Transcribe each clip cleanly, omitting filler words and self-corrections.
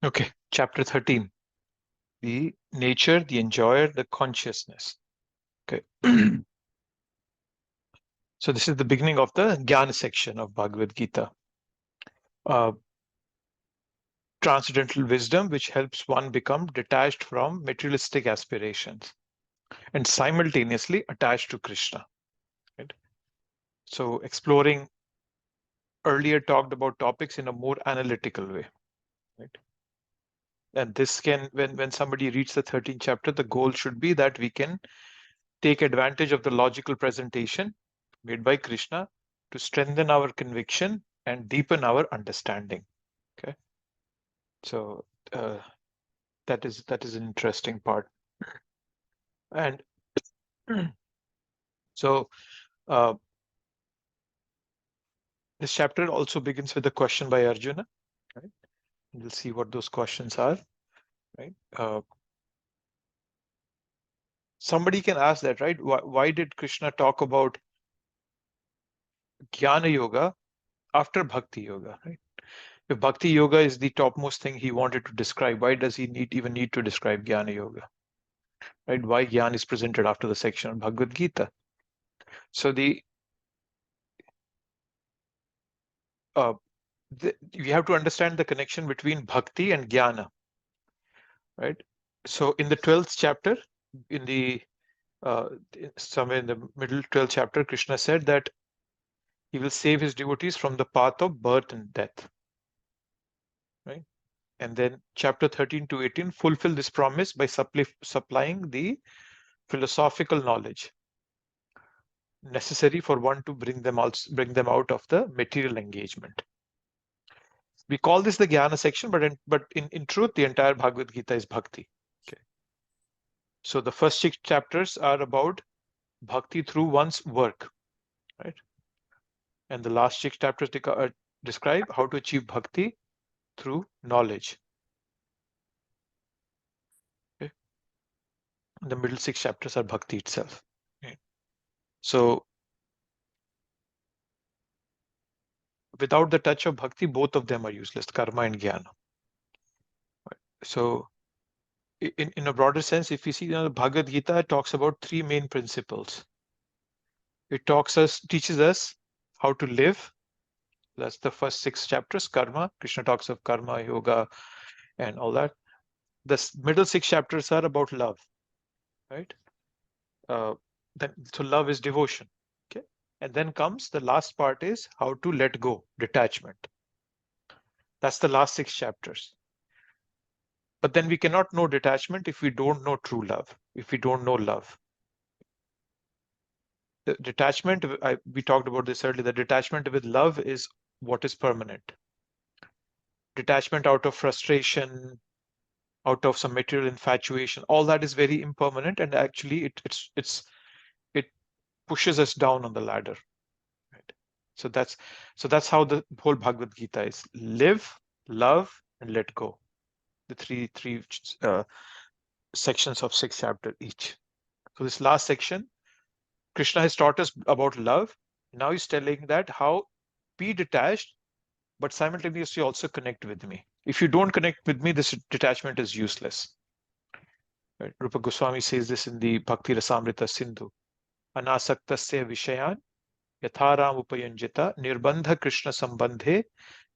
Okay, chapter 13. The nature, the enjoyer, the consciousness. Okay. So this is the beginning of the Jnana section of Bhagavad Gita. Uh, Transcendental wisdom, which helps one become detached from materialistic aspirations and simultaneously attached to Krishna. Right? So exploring earlier talked about topics in a more analytical way. Right? And this can, when somebody reads the 13th chapter, the goal should be that we can take advantage of the logical presentation made by Krishna to strengthen our conviction and deepen our understanding. Okay, so that is an interesting part. And so uh, this chapter also begins with a question by Arjuna. Right? We'll see what those questions are. Right? Somebody can ask that, right? Why did Krishna talk about Jnana Yoga after Bhakti Yoga? Right? If Bhakti Yoga is the topmost thing he wanted to describe, why does he even need to describe Jnana Yoga? Right? Why Gyan is presented after the section on Bhagavad Gita? So uh, you have to understand the connection between Bhakti and Jnana, right? So in the 12th chapter, in the somewhere in the middle 12th chapter, Krishna said that he will save his devotees from the path of birth and death, right? And then chapter 13 to 18 fulfill this promise by supplying the philosophical knowledge necessary for one to bring them out of the material engagement. We call this the Jnana section, but in truth, the entire Bhagavad Gita is Bhakti. Okay. So the first 6 chapters are about Bhakti through one's work, right? And the last 6 chapters describe how to achieve Bhakti through knowledge. Okay. The middle 6 chapters are Bhakti itself. Okay. So without the touch of Bhakti, both of them are useless, karma and jnana. Right. So in a broader sense, if we see, the Bhagavad Gita talks about 3 main principles. It teaches us how to live. That's the first 6 chapters, karma. Krishna talks of karma, yoga, and all that. The middle 6 chapters are about love, right? So love is devotion. Okay. And then comes the last part is how to let go, detachment. That's the last 6 chapters. But then we cannot know detachment if we don't know true love, if we don't know love. The detachment, we talked about this earlier, the detachment with love is what is permanent. Detachment out of frustration, out of some material infatuation, all that is very impermanent, and actually it pushes us down on the ladder. Right? So that's how the whole Bhagavad Gita is: live, love, and let go. The three sections of 6 chapters each. So this last section, Krishna has taught us about love. Now he's telling that how be detached, but simultaneously also connect with me. If you don't connect with me, this detachment is useless. Right? Rupa Goswami says this in the Bhakti Rasamrita Sindhu. Anasaktasya Vishayan Yatharam Upayanjita Nirbandha Krishna Sambandhe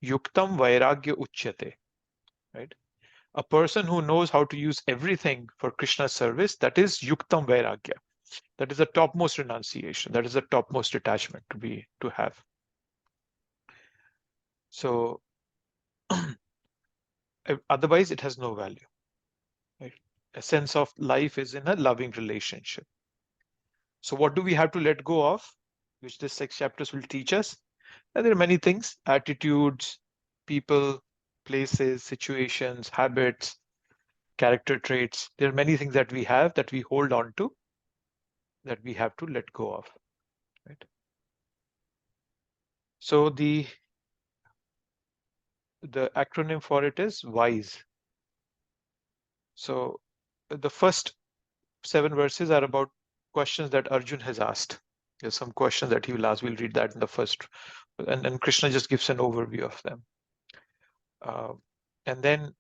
Yuktam Vairagya Uchyate. Right? A person who knows how to use everything for Krishna's service, that is Yuktam Vairagya. That is the topmost renunciation. That is the topmost detachment to have. So otherwise, it has no value. Right? A sense of life is in a loving relationship. So what do we have to let go of, which this 6 chapters will teach us? And there are many things: attitudes, people, places, situations, habits, character traits. There are many things that we have that we hold on to that we have to let go of. Right? So the acronym for it is WISE. So the first 7 verses are about questions that Arjun has asked. There's some questions that he will ask. We'll read that in the first, and then Krishna just gives an overview of them. And then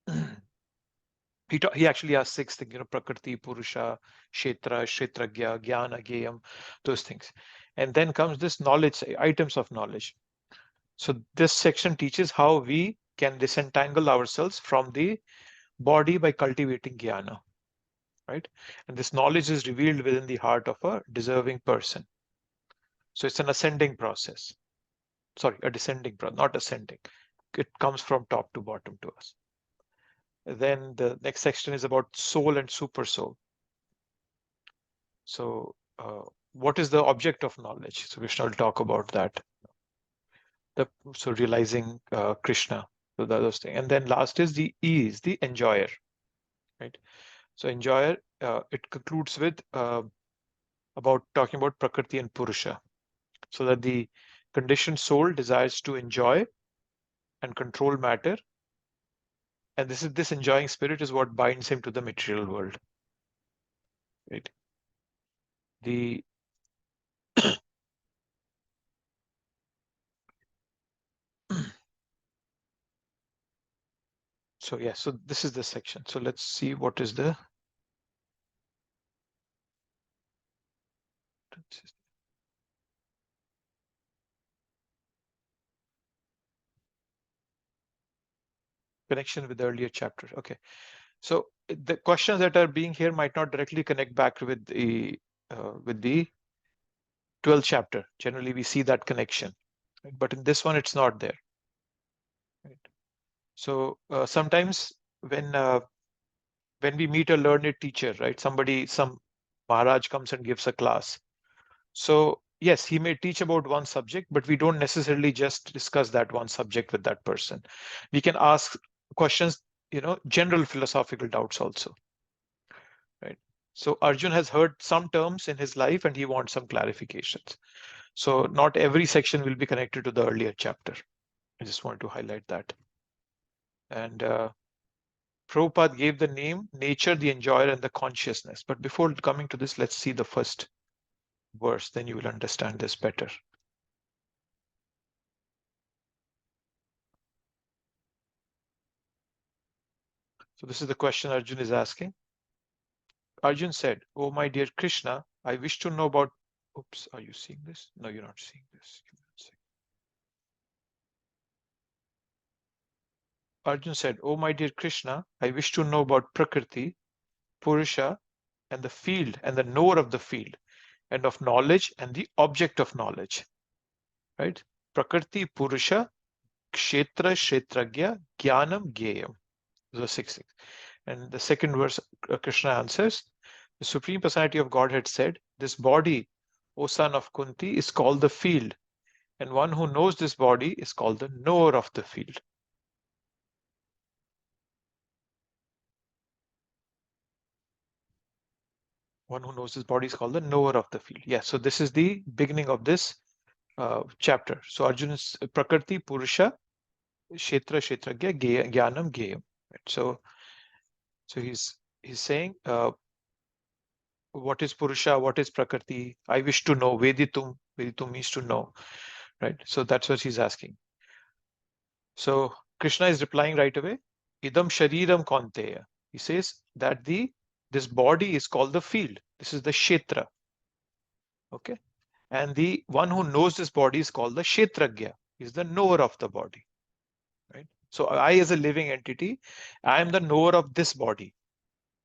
he actually has 6 things, Prakriti, Purusha, Kshetra, Kshetragya, Jnana, Geyam, those things. And then comes this knowledge, items of knowledge. So this section teaches how we can disentangle ourselves from the body by cultivating jnana, right? And this knowledge is revealed within the heart of a deserving person. So it's an ascending process. Sorry, a descending process, not ascending. It comes from top to bottom to us. Then the next section is about soul and super soul. So what is the object of knowledge? So Krishna will talk about that. So realizing Krishna, so those things. And then last is the E is the enjoyer, right? So enjoyer, it concludes with about talking about Prakriti and Purusha, so that the conditioned soul desires to enjoy and control matter, and this enjoying spirit is what binds him to the material world, right? The so yeah, so this is the section. So let's see what is the connection with the earlier chapter. Okay, so the questions that are being here might not directly connect back with the 12th chapter. Generally, we see that connection, right? But in this one, it's not there. Right? So sometimes when we meet a learned teacher, right? Some Maharaj comes and gives a class. So yes, he may teach about one subject, but we don't necessarily just discuss that one subject with that person. We can ask questions, general philosophical doubts also, right? So Arjun has heard some terms in his life and he wants some clarifications. So not every section will be connected to the earlier chapter. I just want to highlight that. And Prabhupada gave the name nature, the enjoyer, and the consciousness. But before coming to this, let's see the first verse, then you will understand this better. So this is the question Arjun is asking. Arjun said, "Oh, my dear Krishna, I wish to know about..." Oops, are you seeing this? No, you're not seeing this. Arjun said, "Oh, my dear Krishna, I wish to know about Prakriti, Purusha, and the field, and the knower of the field, and of knowledge, and the object of knowledge." Right? Prakriti, Purusha, Kshetra, Kshetragya, Jnanam, Geyam. Those are 6 things. And the second verse, Krishna answers, the Supreme Personality of Godhead said, "This body, O son of Kunti, is called the field, and one who knows this body is called the knower of the field." One who knows this body is called the knower of the field. Yeah, so this is the beginning of this chapter. So Arjuna's Prakriti, Purusha, Kshetra, Kshetragya, Jnanam, Geyam. Right? So he's saying, what is Purusha, what is Prakriti? I wish to know. Veditum means to know, right? So that's what he's asking. So Krishna is replying right away. Idam shariram kaunteya. He says that this body is called the field. This is the Kshetra. Okay. And the one who knows this body is called the Kshetragya. Is the knower of the body. Right. So I, as a living entity, I am the knower of this body.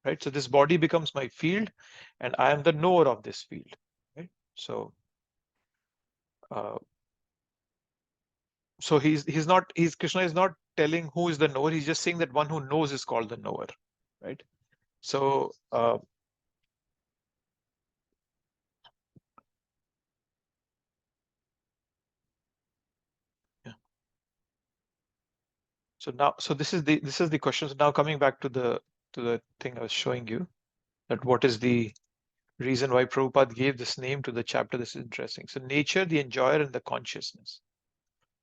Right. So this body becomes my field, and I am the knower of this field. Right. So Krishna is not telling who is the knower. He's just saying that one who knows is called the knower. Right. So yeah. So this is the question. So now coming back to the thing I was showing you, that what is the reason why Prabhupada gave this name to the chapter. This is interesting. So nature, the enjoyer, and the consciousness.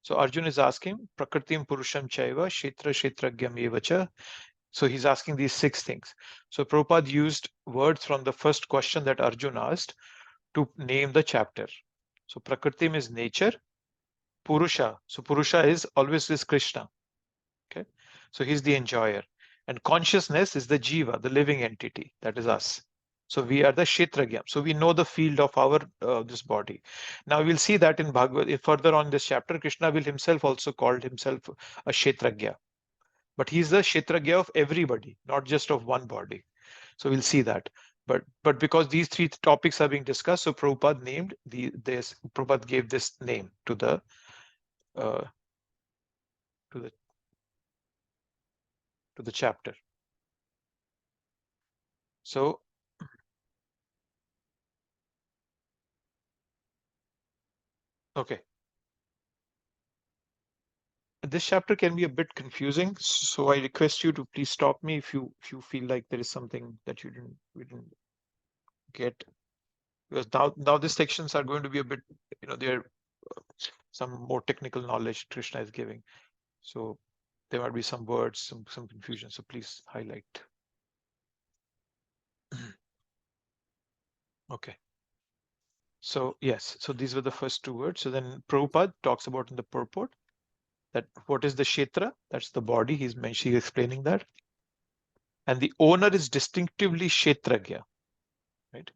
So Arjun is asking, Prakritim Purusham Chaiva, Kshetra Kshetragyam Evacha. So he's asking these 6 things. So Prabhupada used words from the first question that Arjun asked to name the chapter. So Prakritim is nature, Purusha. So Purusha is always Krishna. Okay. So he's the enjoyer. And consciousness is the jiva, the living entity, that is us. So we are the kshetragya. So we know the field of our this body. Now we'll see that in Bhagavad, further on this chapter, Krishna will himself also called himself a kshetragya. But he's the kshetragya of everybody, not just of one body. So we'll see that. But because these three topics are being discussed, so Prabhupada named Prabhupada gave this name to the uh, to the chapter. So okay. This chapter can be a bit confusing, so I request you to please stop me if you feel like there is something that we didn't get, because now these sections are going to be a bit, they're some more technical knowledge Krishna is giving, so there might be some words, some confusion, so please highlight. Okay, so yes, so these were the first two words. So then Prabhupada talks about in the purport that what is the kshetra, that's the body, he's explaining that, and the owner is distinctively kshetragya, right?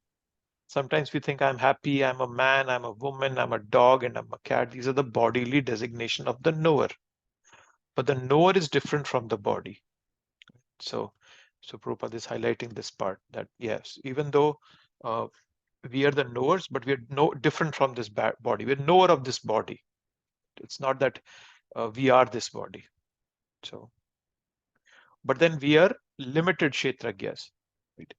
Sometimes we think I'm happy, I'm a man, I'm a woman, I'm a dog, and I'm a cat. These are the bodily designation of the knower. But the knower is different from the body. So Prabhupada is highlighting this part that yes, even though we are the knowers, but we are no different from this body. We're knower of this body. It's not that we are this body. So, but then we are limited kshetragyas. Right?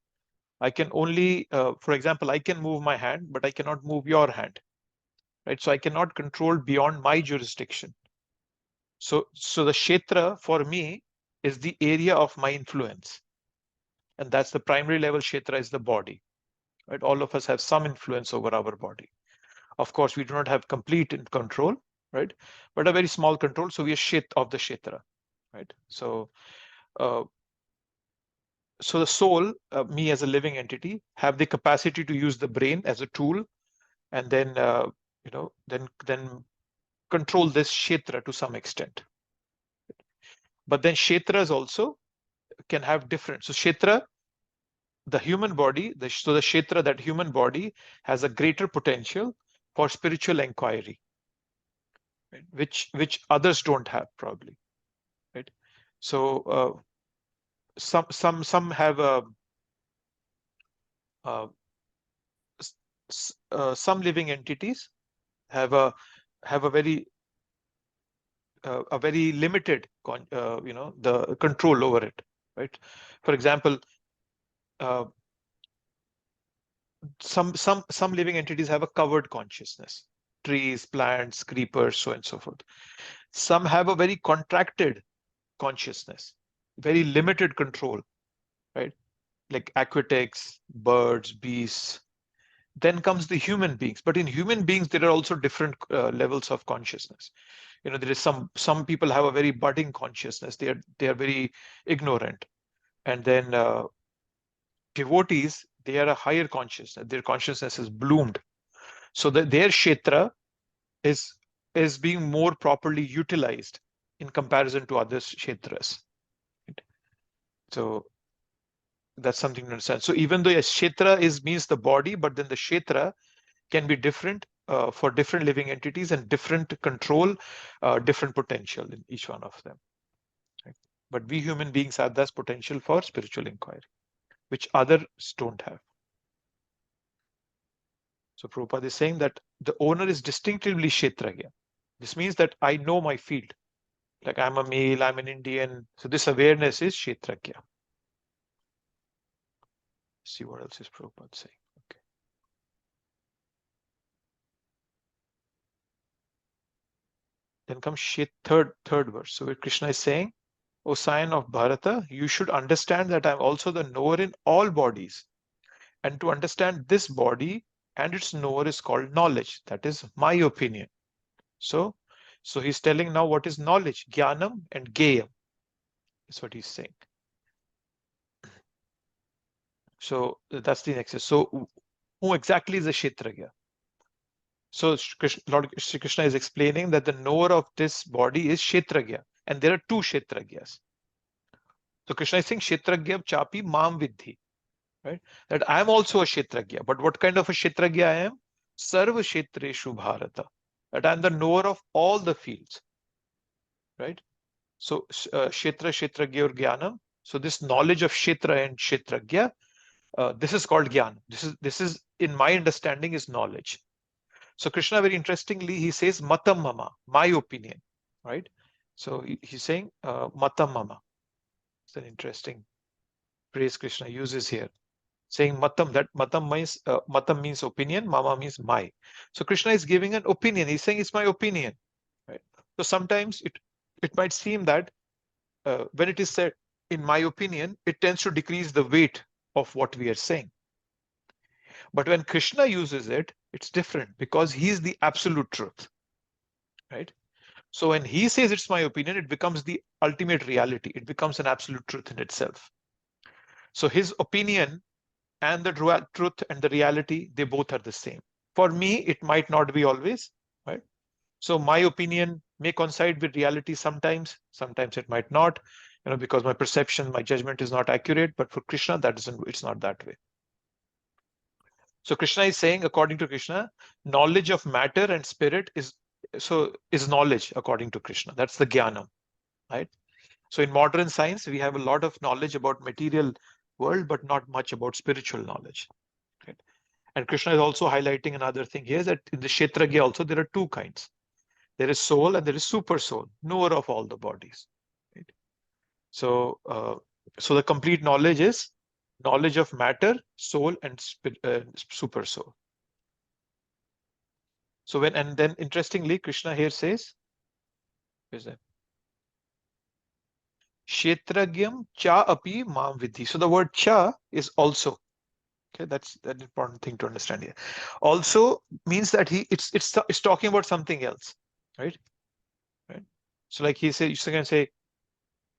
I can only, for example, I can move my hand, but I cannot move your hand. Right? So I cannot control beyond my jurisdiction. So the kshetra for me is the area of my influence. And that's the primary level kshetra is the body. Right? All of us have some influence over our body. Of course, we do not have complete control, right? But a very small control. So we are shet of the kshetra, right? So the soul, me as a living entity, have the capacity to use the brain as a tool, and then then control this kshetra to some extent. But then kshetras also can have different. So kshetra, the human body, so the kshetra, that human body has a greater potential for spiritual inquiry, right? Which others don't have probably, right? So some have uh, some living entities have a very limited the control over it, right? For example, some living entities have a covered consciousness, trees, plants, creepers, so on and so forth. Some have a very contracted consciousness, very limited control, right? Like aquatics, birds, beasts. Then comes the human beings. But in human beings, there are also different levels of consciousness. There is some people have a very budding consciousness. They are very ignorant. And then devotees, they are a higher consciousness. Their consciousness is bloomed. So that their kshetra is being more properly utilized in comparison to other kshetras. Right? So that's something to understand. So even though a kshetra means the body, but then the kshetra can be different for different living entities and different control, different potential in each one of them. Right? But we human beings have this potential for spiritual inquiry, which others don't have. So Prabhupada is saying that the owner is distinctively kshetragya. This means that I know my field. Like I'm a male, I'm an Indian. So this awareness is kshetragya. See what else is Prabhupada saying. Okay. Then comes third verse. So where Krishna is saying, O scion of Bharata, you should understand that I'm also the knower in all bodies. And to understand this body and its knower is called knowledge. That is my opinion. So he's telling now what is knowledge, jnanam and geyam. Is what he's saying. So that's the next. So who exactly is a kshetragya? So Lord Shri Krishna is explaining that the knower of this body is kshetragya, and there are two kshetragyas. So Krishna is saying Kshetragya chapi mam vidhi, right? That I am also a Kshetragya. But what kind of a Kshetragya I am? Sarva Kshetreshu Bharata. That I am the knower of all the fields, right? So Kshetra, Kshetragya or Jnanam. So this knowledge of Kshetra and Kshetragya, this is called Jnana. This is in my understanding is knowledge. So Krishna, very interestingly, he says Matam Mama, my opinion, right? So he's saying Matam Mama. It's an interesting phrase Krishna uses here, saying Matam. That Matam means opinion, Mama means my. So Krishna is giving an opinion. He's saying it's my opinion, right? So sometimes it might seem that when it is said, in my opinion, it tends to decrease the weight of what we are saying. But when Krishna uses it, it's different because he's the absolute truth, right? So when he says it's my opinion, it becomes the ultimate reality. It becomes an absolute truth in itself. So his opinion and the truth and the reality, they both are the same. For me, it might not be always, right? So my opinion may coincide with reality sometimes, sometimes it might not, because my perception, my judgment is not accurate. But for Krishna, it's not that way. So Krishna is saying, according to Krishna, knowledge of matter and spirit is knowledge according to Krishna. That's the jnanam, right? So in modern science, we have a lot of knowledge about material world, but not much about spiritual knowledge. Right? And Krishna is also highlighting another thing here, that in the Kshetragya also there are two kinds. There is soul and there is super soul, knower of all the bodies. Right? So, so the complete knowledge is knowledge of matter, soul, and super soul. So and then interestingly, Krishna here says, is that Kshetragyam cha api mam vidhi. So the word cha is also. Okay, that's an important thing to understand here. Also means that it's talking about something else, right? Right. So like he said, you can say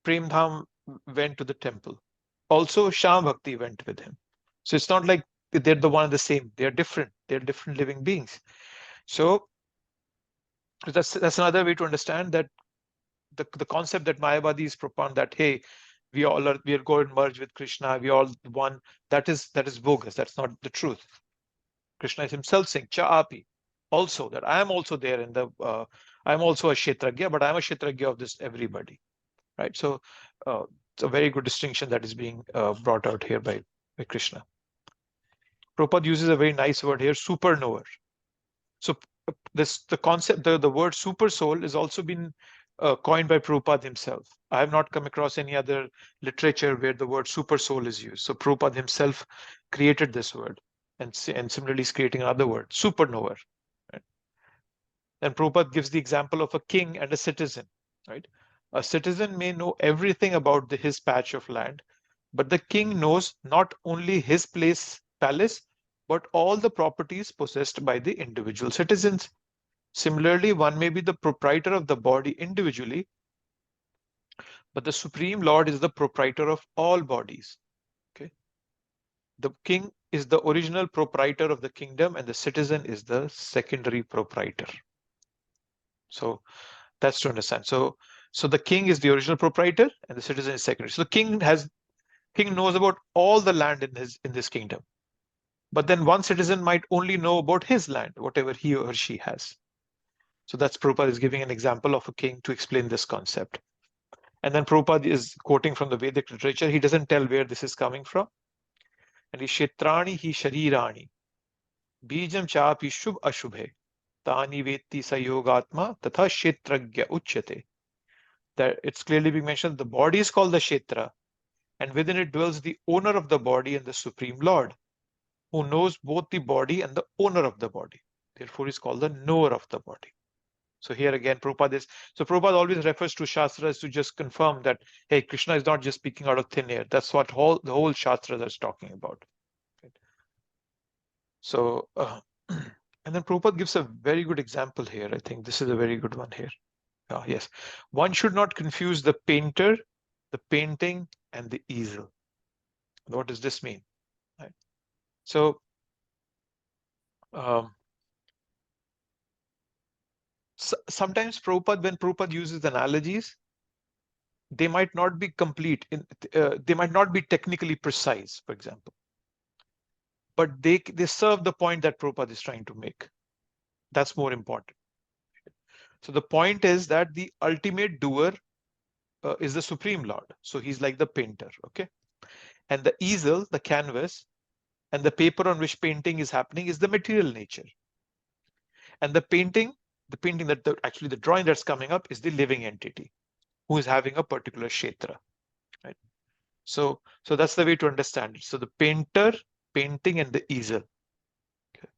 Prem Dham went to the temple. Also, Sham Bhakti went with him. So it's not like they're the one and the same. They're different. They're different living beings. So that's another way to understand that the concept that Mayavadis propound, that hey, we are going to merge with Krishna, we all one. That is bogus. That's not the truth. Krishna is himself saying cha api, also that I am also there in the I'm also a Kshetragya, but I'm a Kshetragya of this everybody, right? So it's a very good distinction that is being brought out here by Krishna. Prabhupada uses a very nice word here, superknower. So the concept, the word super soul has also been coined by Prabhupada himself. I have not come across any other literature where the word super soul is used. So Prabhupada himself created this word, and similarly is creating another word, superknower. Right? And Prabhupada gives the example of a king and a citizen. Right? A citizen may know everything about his patch of land, but the king knows not only his palace, but all the properties possessed by the individual citizens. Similarly, one may be the proprietor of the body individually, but the Supreme Lord is the proprietor of all bodies. Okay? The king is the original proprietor of the kingdom, and the citizen is the secondary proprietor. So that's to understand. So the king is the original proprietor, and the citizen is secondary. So the king knows about all the land in this kingdom. But then one citizen might only know about his land, whatever he or she has. So that's Prabhupada is giving an example of a king to explain this concept. And then Prabhupada is quoting from the Vedic literature. He doesn't tell where this is coming from. And he Kshetrani hi sharirani, bijam chapi shubh ashubhe, tani vetti sayogatma tatha kshetragya uchyate. That it's clearly being mentioned, the body is called the Kshetra, and within it dwells the owner of the body and the Supreme Lord, who knows both the body and the owner of the body. Therefore, is called the knower of the body. So here again, Prabhupada always refers to Shastras to just confirm that, hey, Krishna is not just speaking out of thin air. That's what the whole Shastras is talking about. Right? So, and then Prabhupada gives a very good example here. I think this is a very good one here. Yes. One should not confuse the painter, the painting, and the easel. What does this mean? Right? So, sometimes when Prabhupada uses analogies, they might not be complete, they might not be technically precise, for example, but they serve the point that Prabhupada is trying to make. That's more important. So the point is that the ultimate doer is the Supreme Lord. So he's like the painter, okay? And the easel, the canvas, and the paper on which painting is happening is the material nature. And the painting that actually the drawing that's coming up is the living entity who is having a particular kshetra, right? So that's the way to understand it. So the painter, painting, and the easel, okay,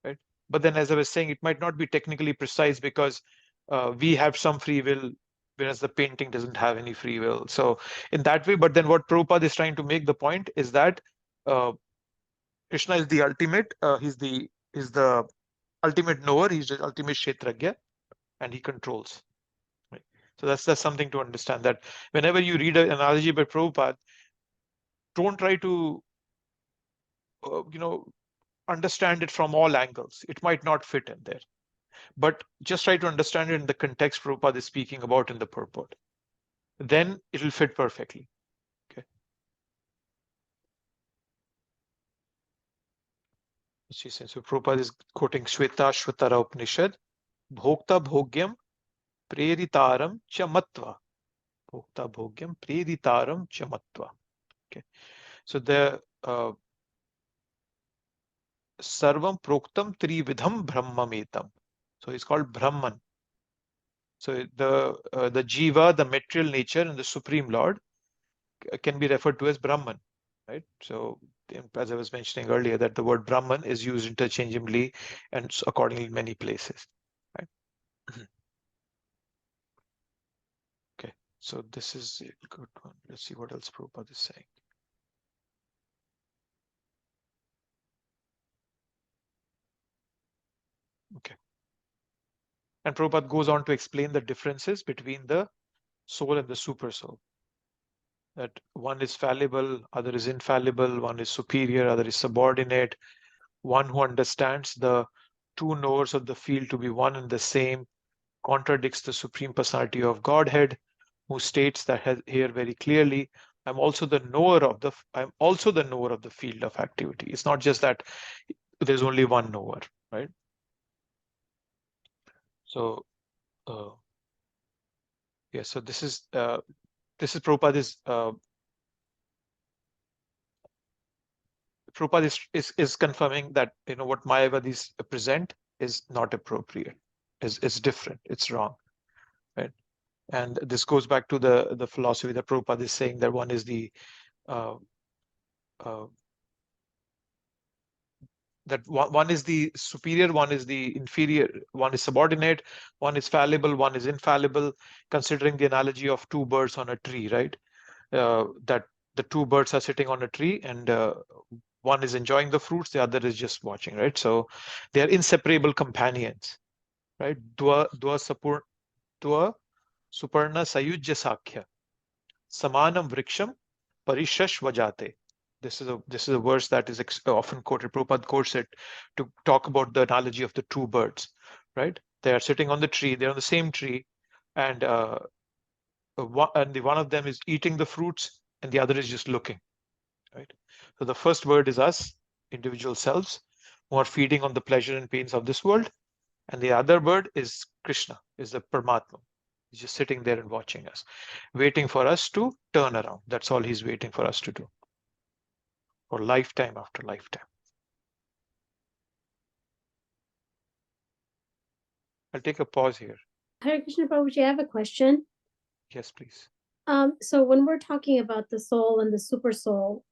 right? But then, as I was saying, it might not be technically precise because we have some free will, whereas the painting doesn't have any free will. So in that way, but then what Prabhupada is trying to make the point is that uh, Krishna is the ultimate. He's the ultimate knower. He's the ultimate kshetragya, and he controls. Right? So that's something to understand, that whenever you read an analogy by Prabhupada, don't try to understand it from all angles. It might not fit in there, but just try to understand it in the context Prabhupada is speaking about in the purport. Then it will fit perfectly. Okay. So Prabhupada is quoting Shvetashvatara Upanishad, Bhokta Bhogyam Preritaram Chamatva. Bhokta Bhogyam Preritaram Chamatva. Okay. So the Sarvam Proktam Trividham Brahmametam. So it's called Brahman. So the Jiva, the material nature, and the Supreme Lord can be referred to as Brahman, right? So as I was mentioning earlier, that the word Brahman is used interchangeably and accordingly in many places, right? Okay, so this is a good one. Let's see what else Prabhupada is saying. Okay. And Prabhupada goes on to explain the differences between the soul and the super soul. That one is fallible, other is infallible, one is superior, other is subordinate. One who understands the two knowers of the field to be one and the same contradicts the Supreme Personality of Godhead, who states that here very clearly, I'm also the knower of the field of activity. It's not just that there's only one knower, right? So yeah, so this is Prabhupada's Prabhupada is confirming that what Mayavadis present is not appropriate, is different, it's wrong, right? And this goes back to the philosophy that Prabhupada is saying, that one is the one is the superior, one is the inferior, one is subordinate, one is fallible, one is infallible, considering the analogy of two birds on a tree, right? That the two birds are sitting on a tree, and one is enjoying the fruits, the other is just watching, right? So they are inseparable companions, right? Dua suparna sayujya sakhya samanam vriksham parishash vajate. This is a verse that is often quoted. Prabhupada quotes it to talk about the analogy of the two birds, right? They are sitting on the tree, they're on the same tree, and one of them is eating the fruits and the other is just looking, right? So the first bird is us, individual selves, who are feeding on the pleasure and pains of this world, and the other bird is Krishna, is the Paramatma. He's just sitting there and watching us, waiting for us to turn around. That's all he's waiting for us to do, for lifetime after lifetime. I'll take a pause here. Hare Krishna Prabhuji, I have a question. Yes, please. So when we're talking about the soul and the super soul,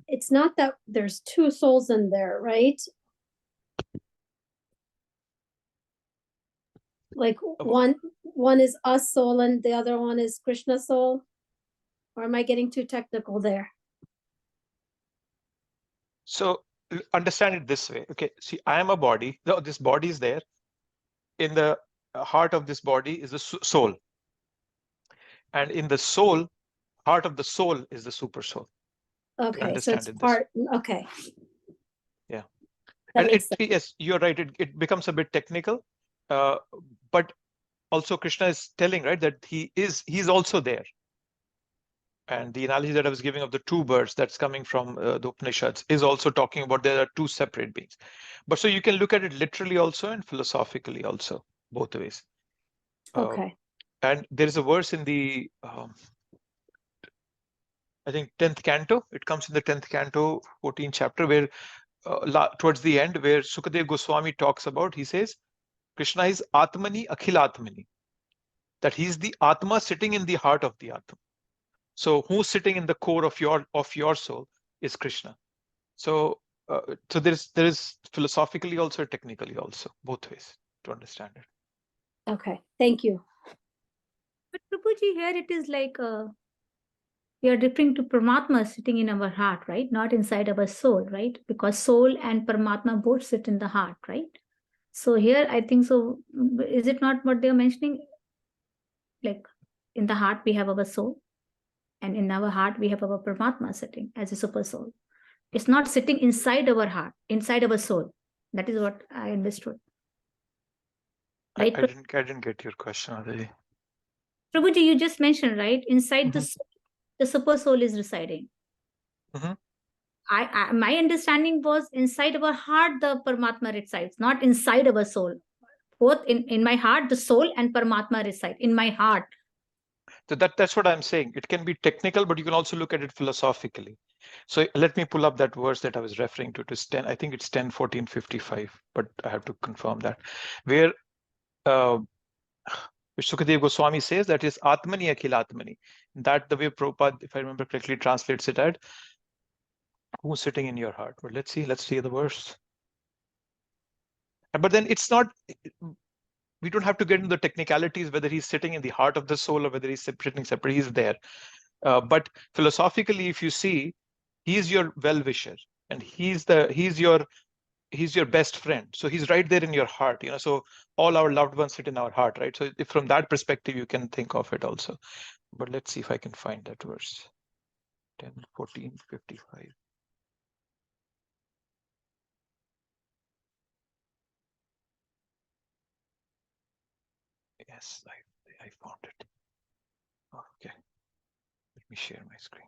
it's not that there's two souls in there, right? Like one is us soul and the other one is Krishna soul? Or am I getting too technical there? So understand it this way. Okay, see, I am a body. No, this body is there. In the heart of this body is the soul. And in the soul, heart of the soul is the super soul. Okay, so it's part, okay. Yeah. That And makes sense. yes, you're right. It becomes a bit technical, but also Krishna is telling, right, that he's also there. And the analogy that I was giving of the two birds that's coming from the Upanishads is also talking about there are two separate beings. But so you can look at it literally also and philosophically also, both ways. Okay. And there is a verse in the, I think, 10th canto. It comes in the 10th canto, 14th chapter, where towards the end, where Sukadev Goswami talks about, he says, Krishna is Atmani Akhilatmani, that he's the Atma sitting in the heart of the Atma. So who's sitting in the core of your soul is Krishna. So so there is philosophically also, technically also, both ways to understand it. Okay. Thank you. But Prabhuji, here it is like we are referring to Paramatma sitting in our heart, right? Not inside our soul, right? Because soul and Paramatma both sit in the heart, right? So here I think so. Is it not what they're mentioning? Like in the heart we have our soul, and in our heart we have our Paramatma sitting as a super soul. It's not sitting inside our heart, inside our soul. That is what I understood. Right? I didn't get your question, Aditi. Prabhuji, you just mentioned, right? Inside the soul, the super soul is residing. My understanding was inside our heart the Paramatma resides, not inside our soul. Both in my heart, the soul and Paramatma reside in my heart. So that's what I'm saying. It can be technical, but you can also look at it philosophically. So let me pull up that verse that I was referring to. It's 10, I think it's 10, 14, 55, but I have to confirm that. Where Sukadev Goswami says that is Atmani Akhilatmani. That the way Prabhupada, if I remember correctly, translates it as who's sitting in your heart. But let's see the verse. But then it's not, we don't have to get into the technicalities, whether he's sitting in the heart of the soul or whether he's sitting separate, he's there. But philosophically, if you see, he's your well-wisher and he's your best friend. So he's right there in your heart, so all our loved ones sit in our heart, right? So if from that perspective, you can think of it also. But let's see if I can find that verse. 10, 14, 55. Yes, I found it. Okay. Let me share my screen.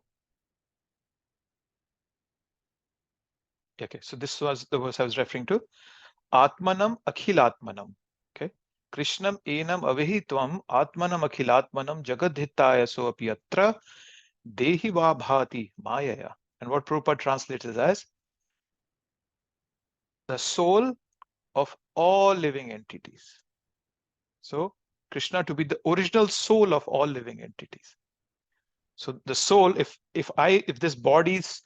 Okay, so this was the verse I was referring to. Atmanam Akhilatmanam. Okay. Krishnam enam avihitvam atmanam akhilatmanam jagadhitaya so apiyatra dehi va bhati mayaya. And what Prabhupada translates it as the soul of all living entities. So Krishna to be the original soul of all living entities. So the soul, if this body's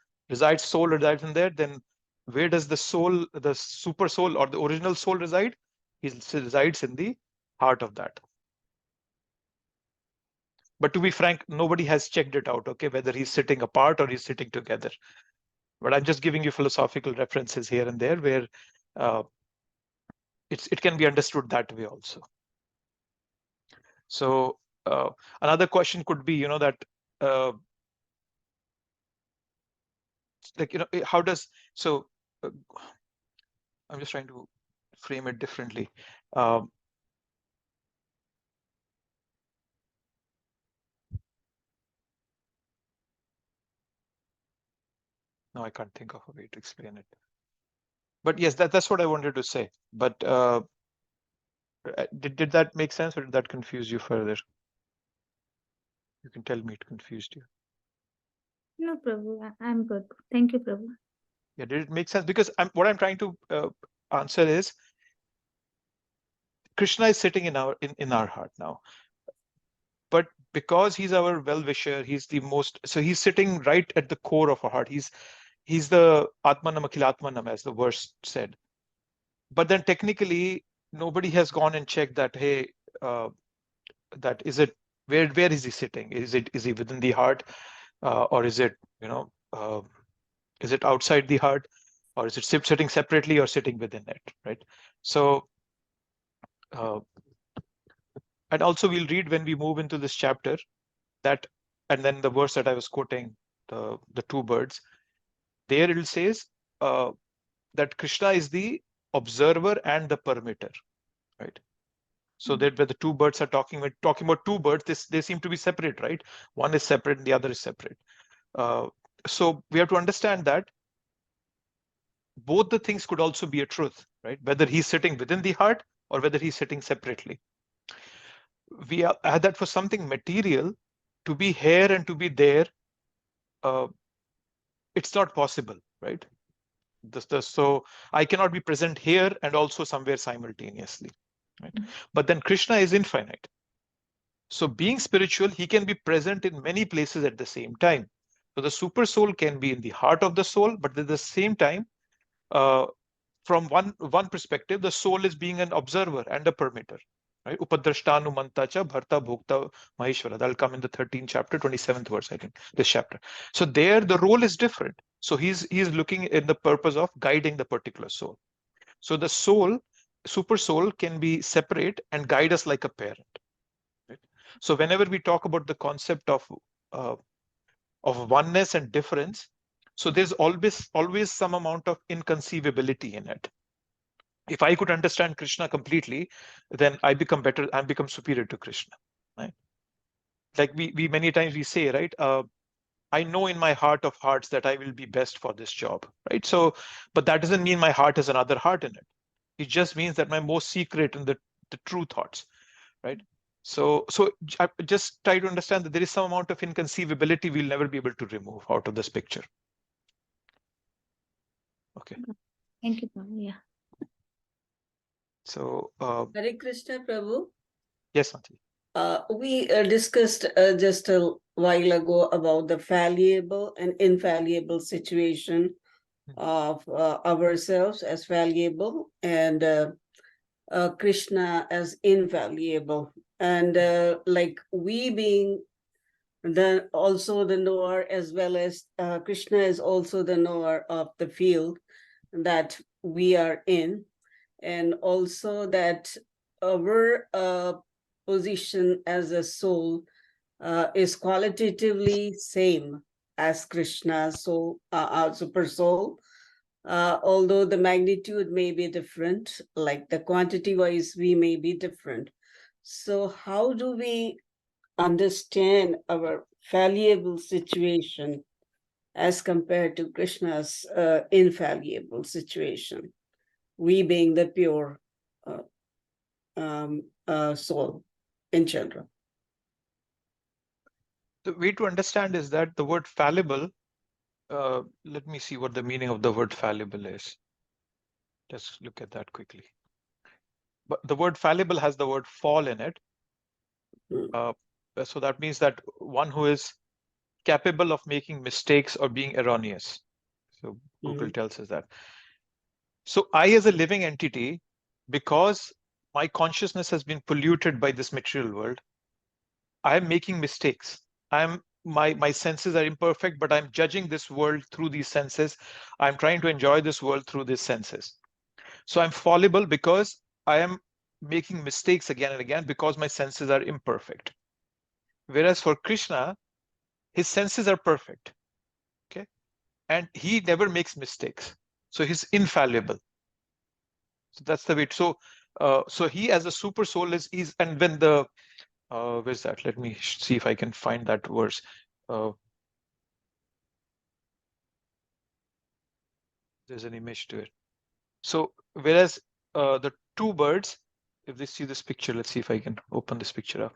soul resides in there, then where does the soul, the super soul or the original soul reside? He resides in the heart of that. But to be frank, nobody has checked it out, okay, whether he's sitting apart or he's sitting together. But I'm just giving you philosophical references here and there where it can be understood that way also. So another question could be, that like, how does, so I'm just trying to frame it differently. No, I can't think of a way to explain it. But yes, that's what I wanted to say. But did that make sense, or did that confuse you further? You can tell me it confused you. No, Prabhu, I'm good. Thank you, Prabhu. Yeah, did it make sense? Because what I'm trying to answer is Krishna is sitting in our heart now. But because he's our well-wisher, he's the most, so he's sitting right at the core of our heart. He's the Atmanam Akhilatmanam, as the verse said. But then technically, nobody has gone and checked that, hey, that is it, where is he sitting? Is he within the heart? Or is it, is it outside the heart? Or is it sitting separately or sitting within it, right? So, and also we'll read when we move into this chapter that, and then the verse that I was quoting, the two birds, there it says that Krishna is the observer and the permitter, right? So that where the two birds are talking about two birds, they seem to be separate, right? One is separate and the other is separate. So we have to understand that both the things could also be a truth, right? Whether he's sitting within the heart or whether he's sitting separately. We had that for something material to be here and to be there. It's not possible, right? So I cannot be present here and also somewhere simultaneously, right? But then Krishna is infinite. So being spiritual, he can be present in many places at the same time. So the super soul can be in the heart of the soul, but at the same time, from one perspective, the soul is being an observer and a permitter. Right? Upadrashtanumantacha bharta bhokta maheshwara. That'll come in the 13th chapter, 27th verse, I think, this chapter. So there the role is different. So he's looking in the purpose of guiding the particular soul. So the soul, super soul, can be separate and guide us like a parent. Right? So whenever we talk about the concept of oneness and difference, so there's always some amount of inconceivability in it. If I could understand Krishna completely, then I become better, I become superior to Krishna. Right? Like we many times we say, right? I know in my heart of hearts that I will be best for this job, right? So, but that doesn't mean my heart has another heart in it. It just means that my most secret and the true thoughts, right? So I just try to understand that there is some amount of inconceivability we'll never be able to remove out of this picture. Okay. Thank you, Prabhu. Yeah. So, Hare Krishna, Prabhu. yes, Auntie. We discussed just a while ago about the fallible and infallible situation of ourselves as fallible and Krishna as infallible. And like we being also the knower, as well as Krishna is also the knower of the field that we are in, and also that our position as a soul is qualitatively same as Krishna's soul, our super soul, although the magnitude may be different, like the quantity wise we may be different. So how do we understand our fallible situation as compared to Krishna's infallible situation, we being the pure soul in general? The way to understand is that the word fallible, let me see what the meaning of the word fallible is. Let's look at that quickly. But the word fallible has the word fall in it. So that means that one who is capable of making mistakes or being erroneous. So Google tells us that. So I, as a living entity, because my consciousness has been polluted by this material world, I am making mistakes. My senses are imperfect, but I'm judging this world through these senses. I'm trying to enjoy this world through these senses. So I'm fallible because I am making mistakes again and again because my senses are imperfect. Whereas for Krishna, his senses are perfect. Okay. And he never makes mistakes. So he's infallible. So that's the way. So he as a super soul is, and when the where's that? Let me see if I can find that verse. There's an image to it. So whereas the two birds, if they see this picture, let's see if I can open this picture up.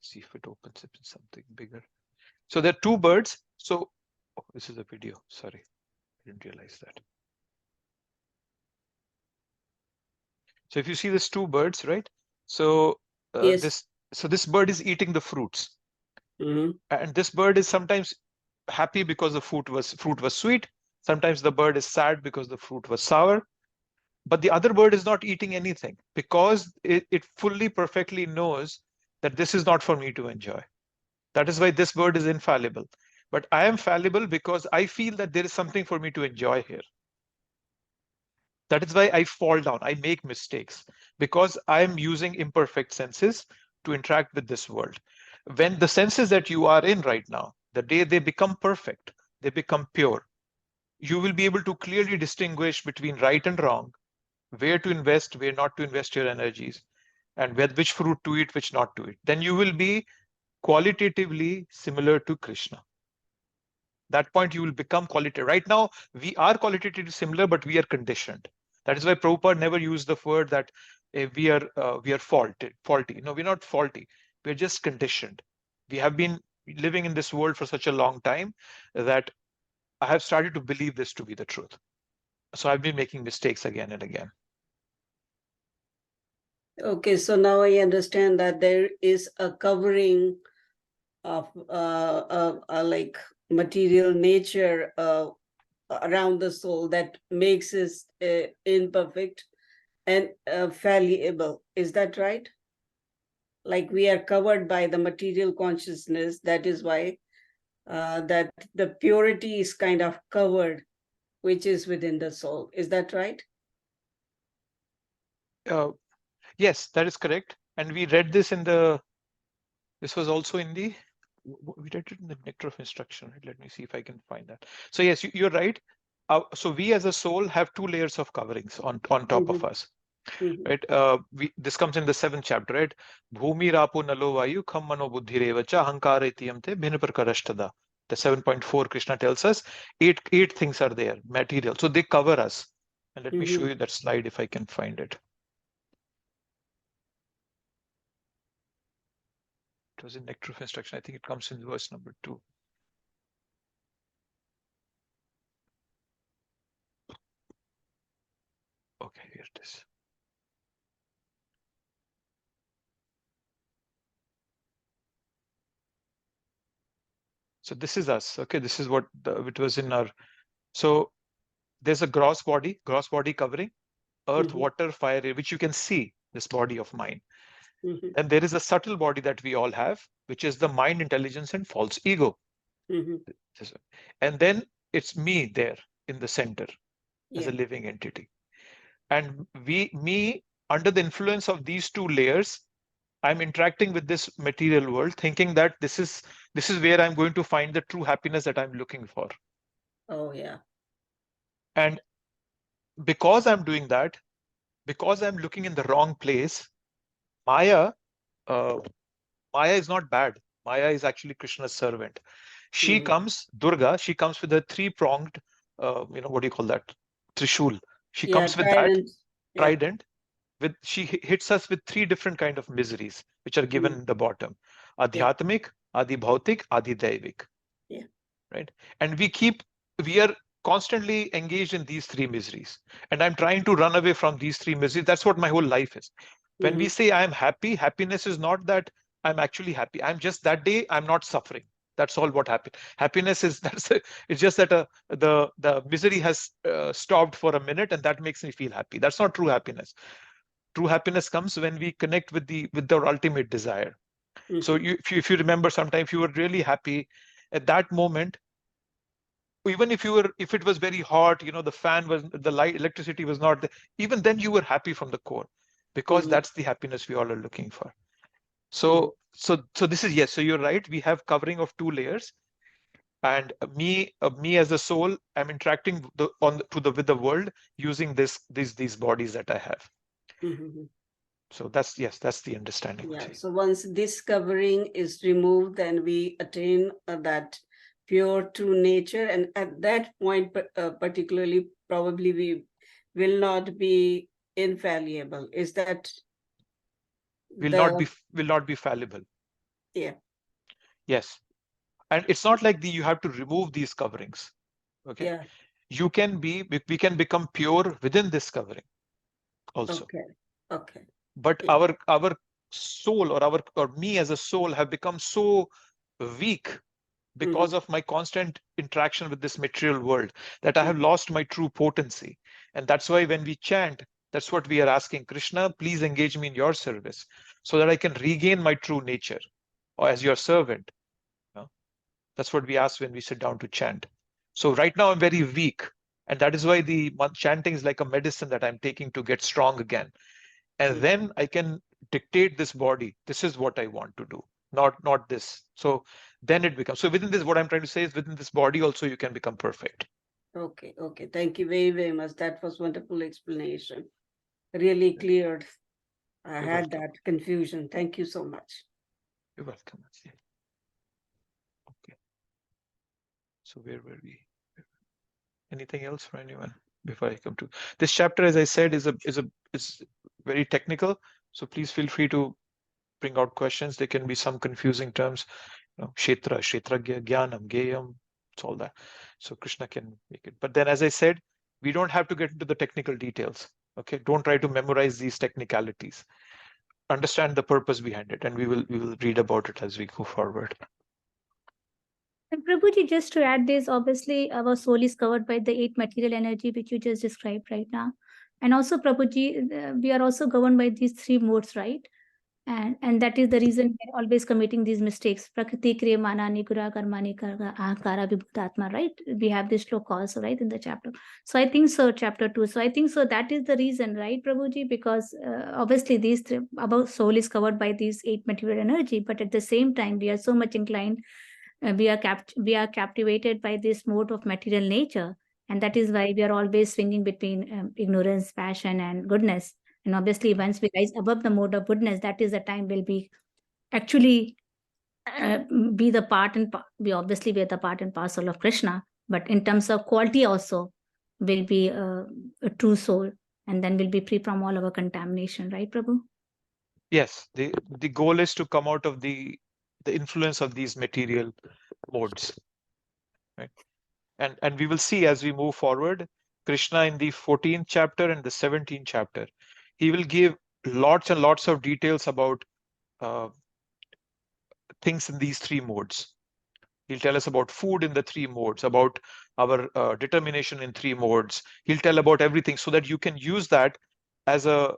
See if it opens up in something bigger. So there are two birds. So this is a video. Sorry, I didn't realize that. So if you see these two birds, right? So Yes. this bird is eating the fruits, and this bird is sometimes happy because the fruit was sweet. Sometimes the bird is sad because the fruit was sour. But the other bird is not eating anything because it fully perfectly knows that this is not for me to enjoy. That is why this bird is infallible. But I am fallible because I feel that there is something for me to enjoy here. That is why I fall down. I make mistakes because I am using imperfect senses to interact with this world. When the senses that you are in right now, the day they become perfect, they become pure, you will be able to clearly distinguish between right and wrong, where to invest, where not to invest your energies, and which fruit to eat, which not to eat, then you will be qualitatively similar to Krishna. That point you will become qualitative. Right now, we are qualitatively similar, but we are conditioned. That is why Prabhupada never used the word that we are faulty. No, we're not faulty. We're just conditioned. We have been living in this world for such a long time that I have started to believe this to be the truth. So I've been making mistakes again and again. Okay, so now I understand that there is a covering of like material nature around the soul that makes us imperfect and fallible. Is that right? Like we are covered by the material consciousness. That is why that the purity is kind of covered, which is within the soul. Is that right? Yes, that is correct. And we read this in the, this was also in the, we read it in the Nectar of Instruction. Right? Let me see if I can find that. So yes, you're right. So we as a soul have 2 layers of coverings on top of us. Right? This comes in the 7th chapter, right? Bhumi rapo nalo vayu kham mano buddhi revacha ahankara itiyamte bhina prakarashtada. The 7.4 Krishna tells us 8 things are there, material. So they cover us. And let me show you that slide if I can find it. It was in Nectar of Instruction. I think it comes in verse number 2. Okay, here it is. So this is us. Okay, this is what it was in our. So there's a gross body covering, earth, water, fire, air, which you can see, this body of mine. And there is a subtle body that we all have, which is the mind, intelligence, and false ego. And then it's me there in the center as a living entity. And me, under the influence of these 2 layers, I'm interacting with this material world, thinking that this is where I'm going to find the true happiness that I'm looking for. Oh, yeah. And because I'm doing that, because I'm looking in the wrong place, Maya is not bad. Maya is actually Krishna's servant. She comes, Durga, she comes with a 3-pronged, what do you call that? Trishul. She comes with that trident. She hits us with 3 different kind of miseries, which are given in the bottom. Adhyatmik, Adi Bhautik, Adi Daivik. Right? And we are constantly engaged in these 3 miseries. And I'm trying to run away from these 3 miseries. That's what my whole life is. When we say I'm happy, happiness is not that I'm actually happy. I'm just that day, I'm not suffering. That's all what happened. Happiness is, it's just that the misery has stopped for a minute and that makes me feel happy. That's not true happiness. True happiness comes when we connect with our ultimate desire. So if you remember, sometimes you were really happy at that moment. Even if it was very hot, the fan was, the light, electricity was not there, even then you were happy from the core, because that's the happiness we all are looking for. So this is, yes, so you're right, we have covering of 2 layers, and me as a soul, I'm interacting with the world using these bodies that I have. So that's the understanding. Yeah. So once this covering is removed, then we attain that pure true nature, and at that point particularly, probably we will not be infallible. Is that will not be fallible? Yeah. Yes. And it's not like you have to remove these coverings. Okay. Yeah. We can become pure within this covering also. Okay. But our soul, or me as a soul, have become so weak because of my constant interaction with this material world, that I have lost my true potency. And that's why when we chant, that's what we are asking: Krishna, please engage me in your service so that I can regain my true nature, or as your servant. That's what we ask when we sit down to chant. So right now I'm very weak, and that is why the chanting is like a medicine that I'm taking to get strong again. And then I can dictate this body. This is what I want to do, not this. So then it becomes, so within this, what I'm trying to say is, within this body also you can become perfect. Okay. Thank you very, very much. That was wonderful explanation. really cleared. I You're had welcome. that confusion. Thank you so much. You're welcome. Okay. So where were we? Anything else for anyone before I come to this chapter? As I said, is very technical. So please feel free to bring out questions. There can be some confusing terms. Kshetra, Kshetragya, Jnanam, Geyam, it's all that. So Krishna can make it. But then, as I said, we don't have to get into the technical details. Okay, don't try to memorize these technicalities. Understand the purpose behind it, and we will read about it as we go forward. And Prabhuji, just to add this, obviously our soul is covered by the 8 material energy, which you just described right now. And also, Prabhuji, we are also governed by these 3 modes, right? And that is the reason we're always committing these mistakes. Prakriti, Kriya, Mana, Nikura, Karmani, Karga, Ahakara, Vibhutatma, right? We have this shloka also, right, in the chapter. So I think so, chapter 2. So I think so that is the reason, right, Prabhuji? Because obviously these 3, our soul is covered by these 8 material energy, but at the same time, we are so much inclined, we are captivated by this mode of material nature. And that is why we are always swinging between ignorance, passion, and goodness. And obviously, once we rise above the mode of goodness, that is the time we'll be actually be the part and we obviously be the part and parcel of Krishna. But in terms of quality, also will be a true soul, and then we'll be free from all our contamination, right, Prabhu? Yes, the goal is to come out of the influence of these material modes, right? And we will see as we move forward, Krishna in the 14th chapter and the 17th chapter, he will give lots and lots of details about things in these 3 modes. He'll tell us about food in the 3 modes, about our determination in 3 modes. He'll tell about everything so that you can use that as a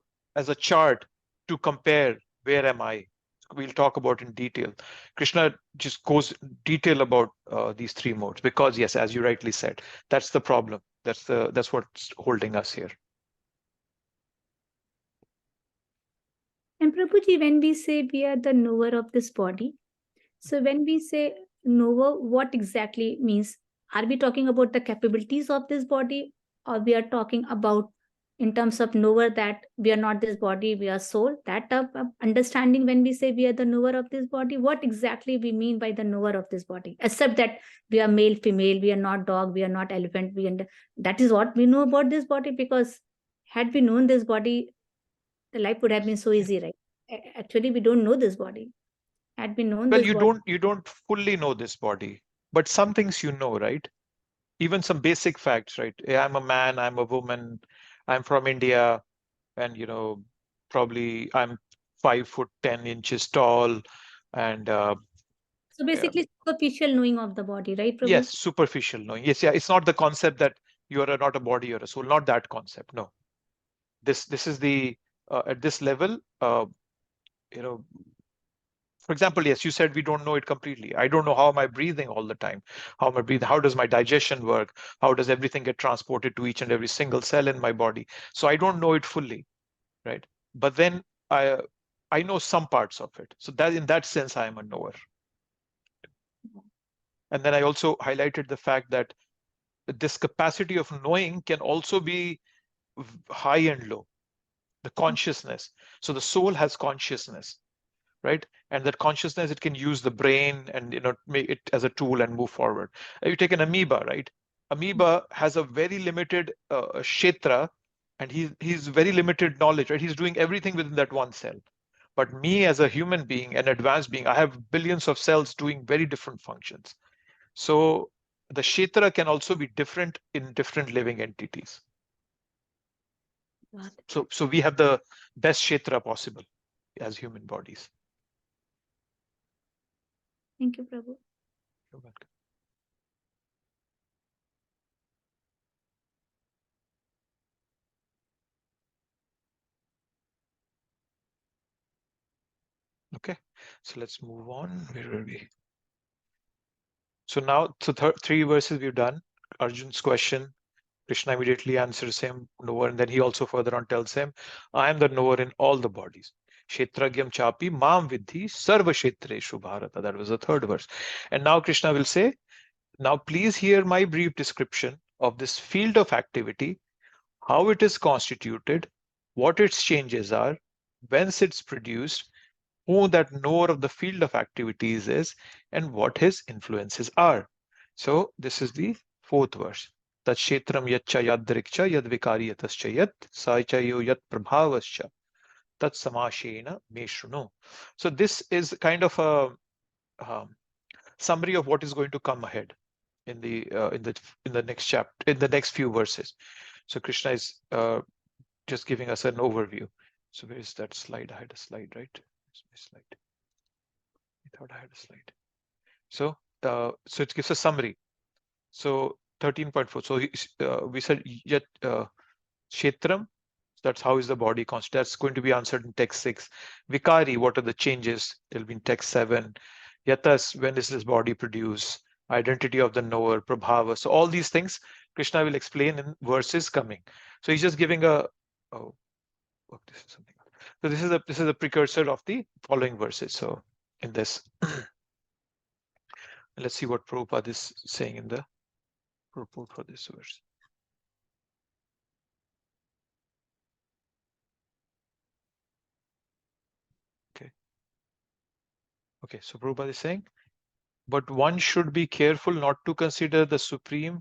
chart to compare where am I. We'll talk about in detail. Krishna just goes detail about these 3 modes because, yes, as you rightly said, that's the problem. That's what's holding us here. And Prabhuji, when we say we are the knower of this body, so when we say knower, what exactly means? Are we talking about the capabilities of this body, or we are talking about in terms of knower that we are not this body, we are soul? That understanding when we say we are the knower of this body, what exactly we mean by the knower of this body? Except that we are male, female, we are not dog, we are not elephant, that is what we know about this body, because had we known this body, the life would have been so easy, right? Actually, we don't know this body. Had we known Well, this body, you don't fully know this body, but some things you know, right? Even some basic facts, right? I'm a man, I'm a woman, I'm from India, and probably I'm 5'10" tall, and so basically superficial knowing of the body, right, Prabhu? yes, superficial knowing. Yes, yeah, it's not the concept that you are not a body or a soul, not that concept. No, this is the at this level, for example, yes, you said we don't know it completely. I don't know how am I breathing all the time. How am I breathing? How does my digestion work? How does everything get transported to each and every single cell in my body? So I don't know it fully, right? But then I know some parts of it. So that in that sense, I am a knower. And then I also highlighted the fact that this capacity of knowing can also be high and low, the consciousness. So the soul has consciousness, right? And that consciousness, it can use the brain and make it as a tool and move forward. You take an amoeba, right? Amoeba has a very limited kshetra, and he's very limited knowledge, right? He's doing everything within that one cell. But me as a human being, an advanced being, I have billions of cells doing very different functions. So the kshetra can also be different in different living entities. So we have the best kshetra possible as human bodies. Thank you, Prabhu. You're welcome. Okay, so let's move on. Where are we? So now, 3 verses we've done. Arjun's question, Krishna immediately answers him, knower, and then he also further on tells him, I am the knower in all the bodies. Kshetragyam chapi mam vidhi sarva kshetreshu bharata. That was the 3rd verse. And now Krishna will say, now please hear my brief description of this field of activity, how it is constituted, what its changes are, whence it's produced, who that knower of the field of activities is, and what his influences are. So this is the fourth verse. Tat kshetram yaccha yadrikcha yad vikari yatascha yat saichayo yat prabhavascha tat samashena me shrunu. So this is kind of a summary of what is going to come ahead in the next chapter, in the next few verses. So Krishna is just giving us an overview. So where is that slide? I had a slide, right? Where's my slide? I thought I had a slide. So so it gives a summary. So 13.4. So we said yet kshetram. That's how is the body constituted. That's going to be answered in text 6. Vikari, what are the changes? It'll be in text 7. Yatas, when is this body produced? Identity of the knower, prabhava. So all these things Krishna will explain in verses coming. So he's just giving a this is something else. So this is a precursor of the following verses. So in this, let's see what Prabhupada is saying in the purport for this verse. Okay, so Prabhupada is saying, but one should be careful not to consider the supreme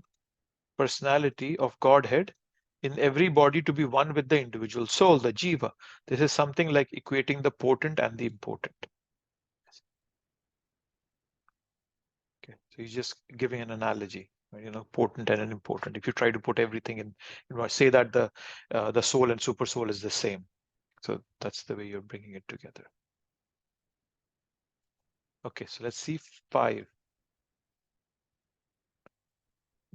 personality of Godhead in every body to be one with the individual soul, the jiva. This is something like equating the potent and the important. Okay, so he's just giving an analogy, you know, potent and an important. If you try to put everything in, you know, say that the soul and super soul is the same. So that's the way you're bringing it together. Okay, so let's see 5.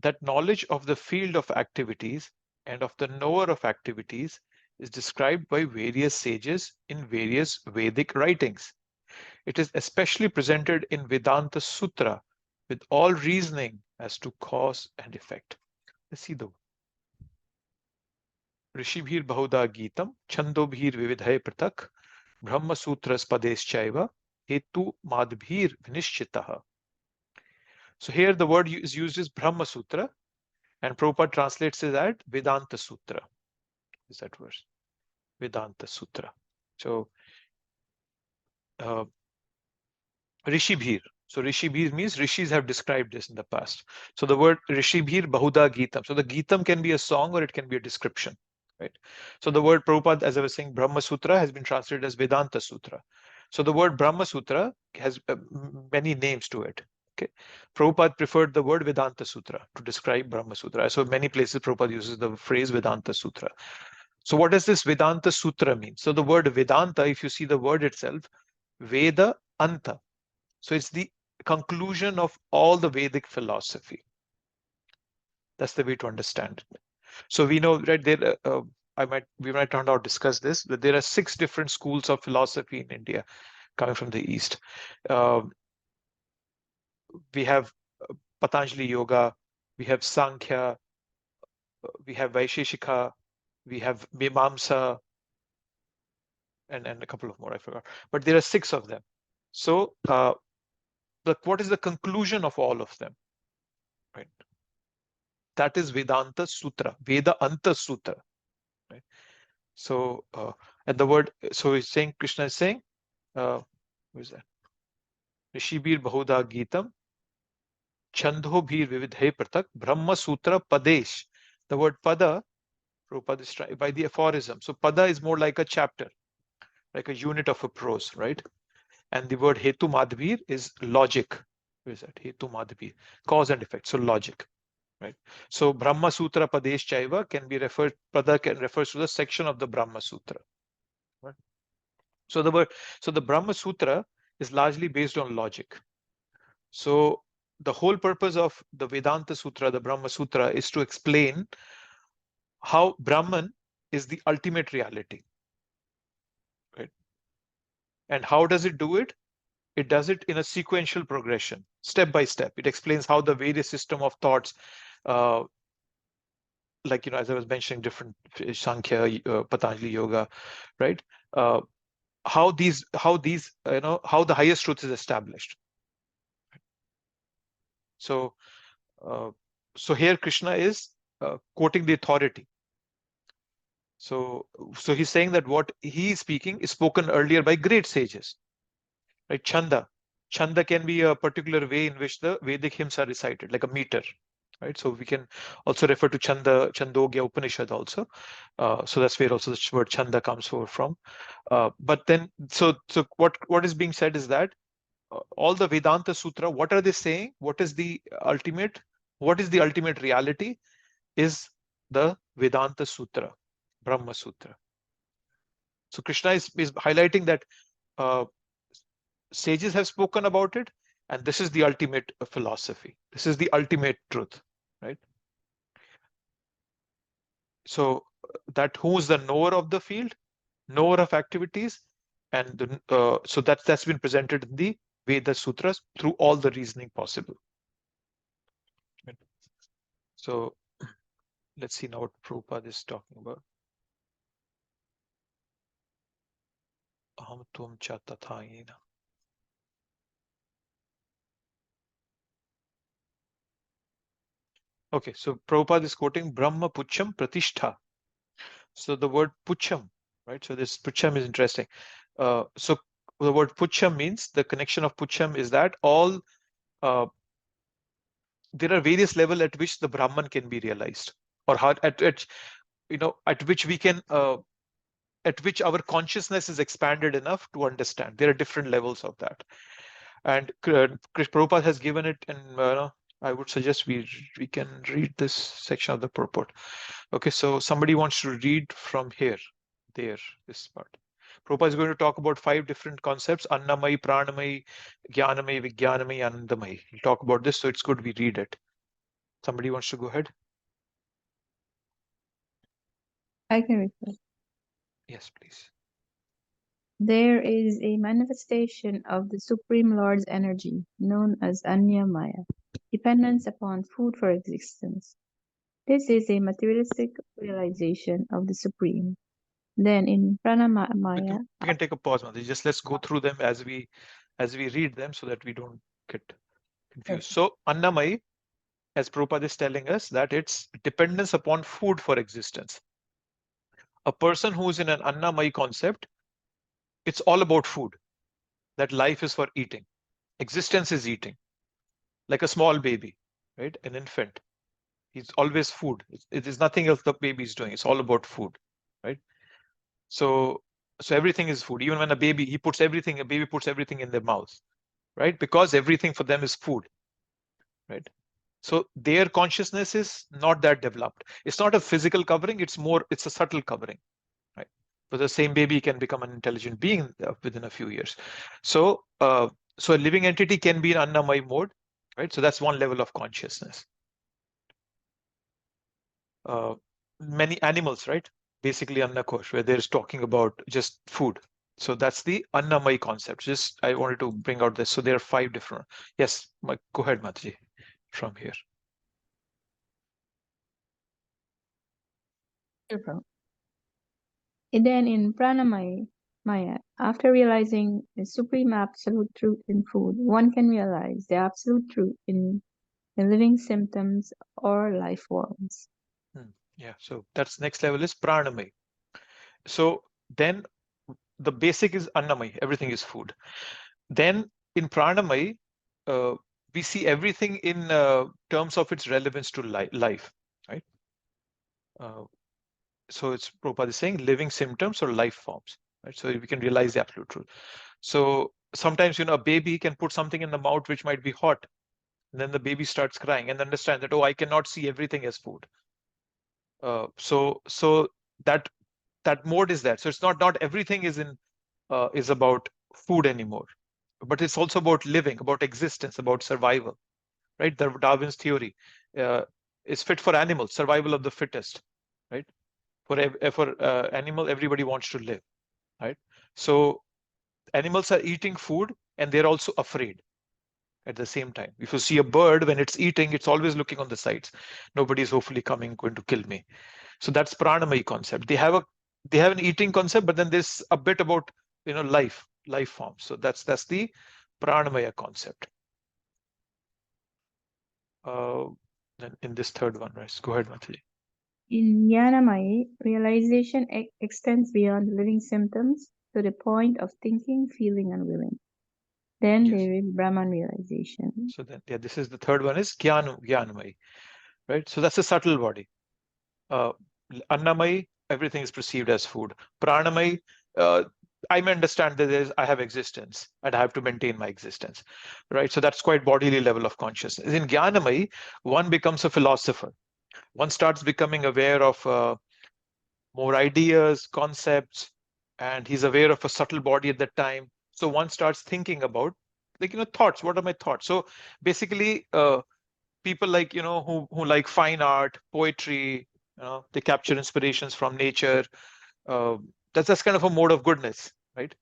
That knowledge of the field of activities and of the knower of activities is described by various sages in various Vedic writings. It is especially presented in Vedanta Sutra with all reasoning as to cause and effect. Let's see the Rishibhir Bahuda Gitam, Chandobhir Vividhay Pratak, Brahma Sutras Padeschaiva, Hetu Madbhir Vinishchitaha. So here the word is used as Brahma Sutra, and Prabhupada translates it as Vedanta Sutra. Is that verse? Vedanta Sutra. So Rishibhir. So Rishibhir means rishis have described this in the past. So the word Rishibhir Bahuda Gitam. So the Gitam can be a song or it can be a description. Right. So the word Prabhupada, as I was saying, Brahma Sutra has been translated as Vedanta Sutra. So the word Brahma Sutra has many names to it. Okay. Prabhupada preferred the word Vedanta Sutra to describe Brahma Sutra. So many places Prabhupada uses the phrase Vedanta Sutra. So what does this Vedanta Sutra mean? So the word Vedanta, if you see the word itself, Veda Anta. So it's the conclusion of all the Vedic philosophy. That's the way to understand it. So we know, right, there, we might not now discuss this, but there are 6 different schools of philosophy in India coming from the East. We have Patanjali Yoga, we have Sankhya, we have Vaisheshika, we have Mimamsa, and a couple of more, I forgot. But there are 6 of them. So what is the conclusion of all of them? Right. That is Vedanta Sutra, Veda Anta Sutra. Right. So, and the word, so he's saying, Krishna is saying, where is that? Rishibhir Bahuda Gitam, Chandobhir Vividhe Pratak, Brahma Sutra Padesh. The word Pada, Prabhupada is trying by the aphorism. So Pada is more like a chapter, like a unit of a prose, right? And the word Hetu Madhvir is logic. Where is that? Hetu Madhvir, cause and effect. So logic. Right. So Brahma Sutra Padesh Chaiva can be referred, Pada can refers to the section of the Brahma Sutra. Right. So the Brahma Sutra is largely based on logic. So the whole purpose of the Vedanta Sutra, the Brahma Sutra, is to explain how Brahman is the ultimate reality. Right. And how does it do it? It does it in a sequential progression, step by step. It explains how the various system of thoughts, like, you know, as I was mentioning, different Sankhya, Patanjali Yoga, right? How these, you know, how the highest truth is established. So, so here Krishna is quoting the authority. So he's saying that what he is speaking is spoken earlier by great sages, right? Chanda can be a particular way in which the Vedic hymns are recited, like a meter, right? So we can also refer to Chandogya Upanishad also. So that's where also the word Chanda comes from. But then, so what is being said is that all the Vedanta Sutra, what are they saying? What is the ultimate reality? Is the Vedanta Sutra, Brahma Sutra. So Krishna is highlighting that sages have spoken about it, and this is the ultimate philosophy. This is the ultimate truth, right? So that who is the knower of the field, knower of activities, and so that's been presented in the Veda Sutras through all the reasoning possible. Right? So let's see now what Prabhupada is talking about. Aham tum cha tathayena. Okay, so Prabhupada is quoting Brahma Pucham Pratishtha. So the word Pucham, right? So this Pucham is interesting. So the word Pucham means, the connection of Pucham is that all there are various levels at which the Brahman can be realized, or how at which we can at which our consciousness is expanded enough to understand. There are different levels of that, and Prabhupada has given it, and I would suggest we can read this section of the purport. Okay, so somebody wants to read from here, this part. Prabhupada is going to talk about 5 different concepts: Annamai, Pranamai, Jnanamai, Vijnanamai, Anandamai. He'll talk about this, so it's good we read it. Somebody wants to go ahead? I can read first. Yes, please. There is a manifestation of the Supreme Lord's energy, known as Anya Maya, dependence upon food for existence. This is a materialistic realization of the Supreme. Then in Pranamaya, We can take a pause, Mataji. Just let's go through them as we read them, so that we don't get confused. So Annamai, as Prabhupada is telling us, that it's dependence upon food for existence. A person who's in an Annamai concept, it's all about food. That life is for eating. Existence is eating. Like a small baby, right? An infant. He's always food. It is nothing else the baby is doing. It's all about food, right? So everything is food. Even when a baby puts everything in their mouth, right? Because everything for them is food, right? So their consciousness is not that developed. It's not a physical covering. It's a subtle covering, right? But the same baby can become an intelligent being within a few years. So a living entity can be in Annamaya mode, right? So that's one level of consciousness. Many animals, right? Basically Annakosh, where there's talking about just food. So that's the Annamaya concept. Just I wanted to bring out this. So there are 5 different. Yes, go ahead, Mataji, from here. And then in Pranamaya, after realizing the supreme absolute truth in food, one can realize the absolute truth in living symptoms or life forms. Yeah, so that's next level is Pranamaya. So then the basic is Annamaya, everything is food. Then in Pranamaya, we see everything in terms of its relevance to life, right? So it's Prabhupada is saying living symptoms or life forms, right? So we can realize the absolute truth. So sometimes, a baby can put something in the mouth which might be hot, and then the baby starts crying and understand that, oh, I cannot see everything as food. So that mode is that. So it's not everything is about food anymore, but it's also about living, about existence, about survival, right? The Darwin's theory is fit for animals, survival of the fittest, right? For animal, everybody wants to live, right? So animals are eating food and they're also afraid at the same time. If you see a bird when it's eating, it's always looking on the sides. Nobody's hopefully going to kill me. So that's Pranamaya concept. They have an eating concept, but then there's a bit about life form. So that's the Pranamaya concept. Then in this third one, right? Go ahead, Mataji. In Jnanamaya, realization extends beyond living symptoms to the point of thinking, feeling, and willing. Then Yes. there is Brahman realization. So then, yeah, this is the third one is Jnanamaya, right? So that's a subtle body. Annamaya, everything is perceived as food. Pranamaya, I may understand that I have existence and I have to maintain my existence, right? So that's quite bodily level of consciousness. In Jnanamaya, one becomes a philosopher. One starts becoming aware of more ideas, concepts, and he's aware of a subtle body at that time. So one starts thinking about, like, thoughts. What are my thoughts? So basically, people like, who like fine art, poetry, they capture inspirations from nature. That's kind of a mode of goodness, right?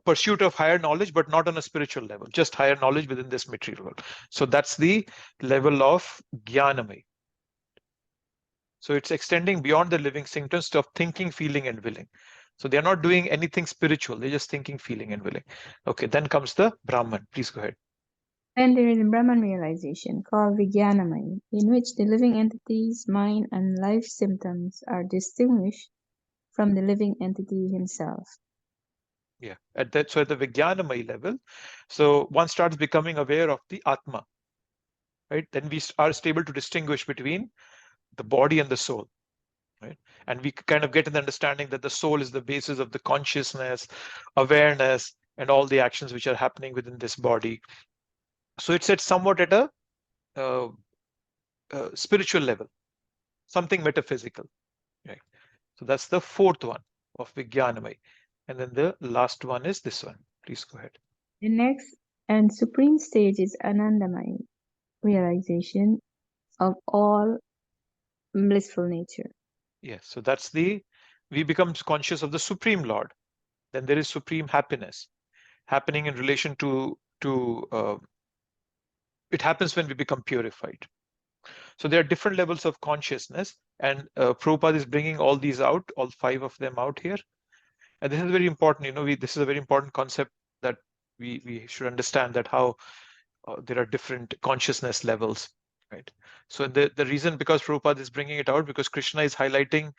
Pursuit of higher knowledge, but not on a spiritual level, just higher knowledge within this material world. So that's the level of Jnanamaya. So it's extending beyond the living symptoms of thinking, feeling, and willing. So they're not doing anything spiritual. They're just thinking, feeling, and willing. Okay, then comes the Brahman. Please go ahead. Then there is a Brahman realization called Vijnanamaya, in which the living entity's mind and life symptoms are distinguished from the living entity himself. Yeah, at the Vijnanamaya level, so one starts becoming aware of the Atma, right? Then we are able to distinguish between the body and the soul, right? And we kind of get an understanding that the soul is the basis of the consciousness, awareness, and all the actions which are happening within this body. So it's at somewhat at a spiritual level, something metaphysical, right? So that's the fourth one of Vijnanamaya. And then the last one is this one. Please go ahead. The next and supreme stage is Anandamaya, realization of all blissful nature. Yes, so that's we become conscious of the Supreme Lord. Then there is supreme happiness happening in relation to it happens when we become purified. So there are different levels of consciousness, and Prabhupada is bringing all these out, all 5 of them out here. And this is very important. This is a very important concept that we should understand, that how there are different consciousness levels, right? So the reason, because Prabhupada is bringing it out, because Krishna is highlighting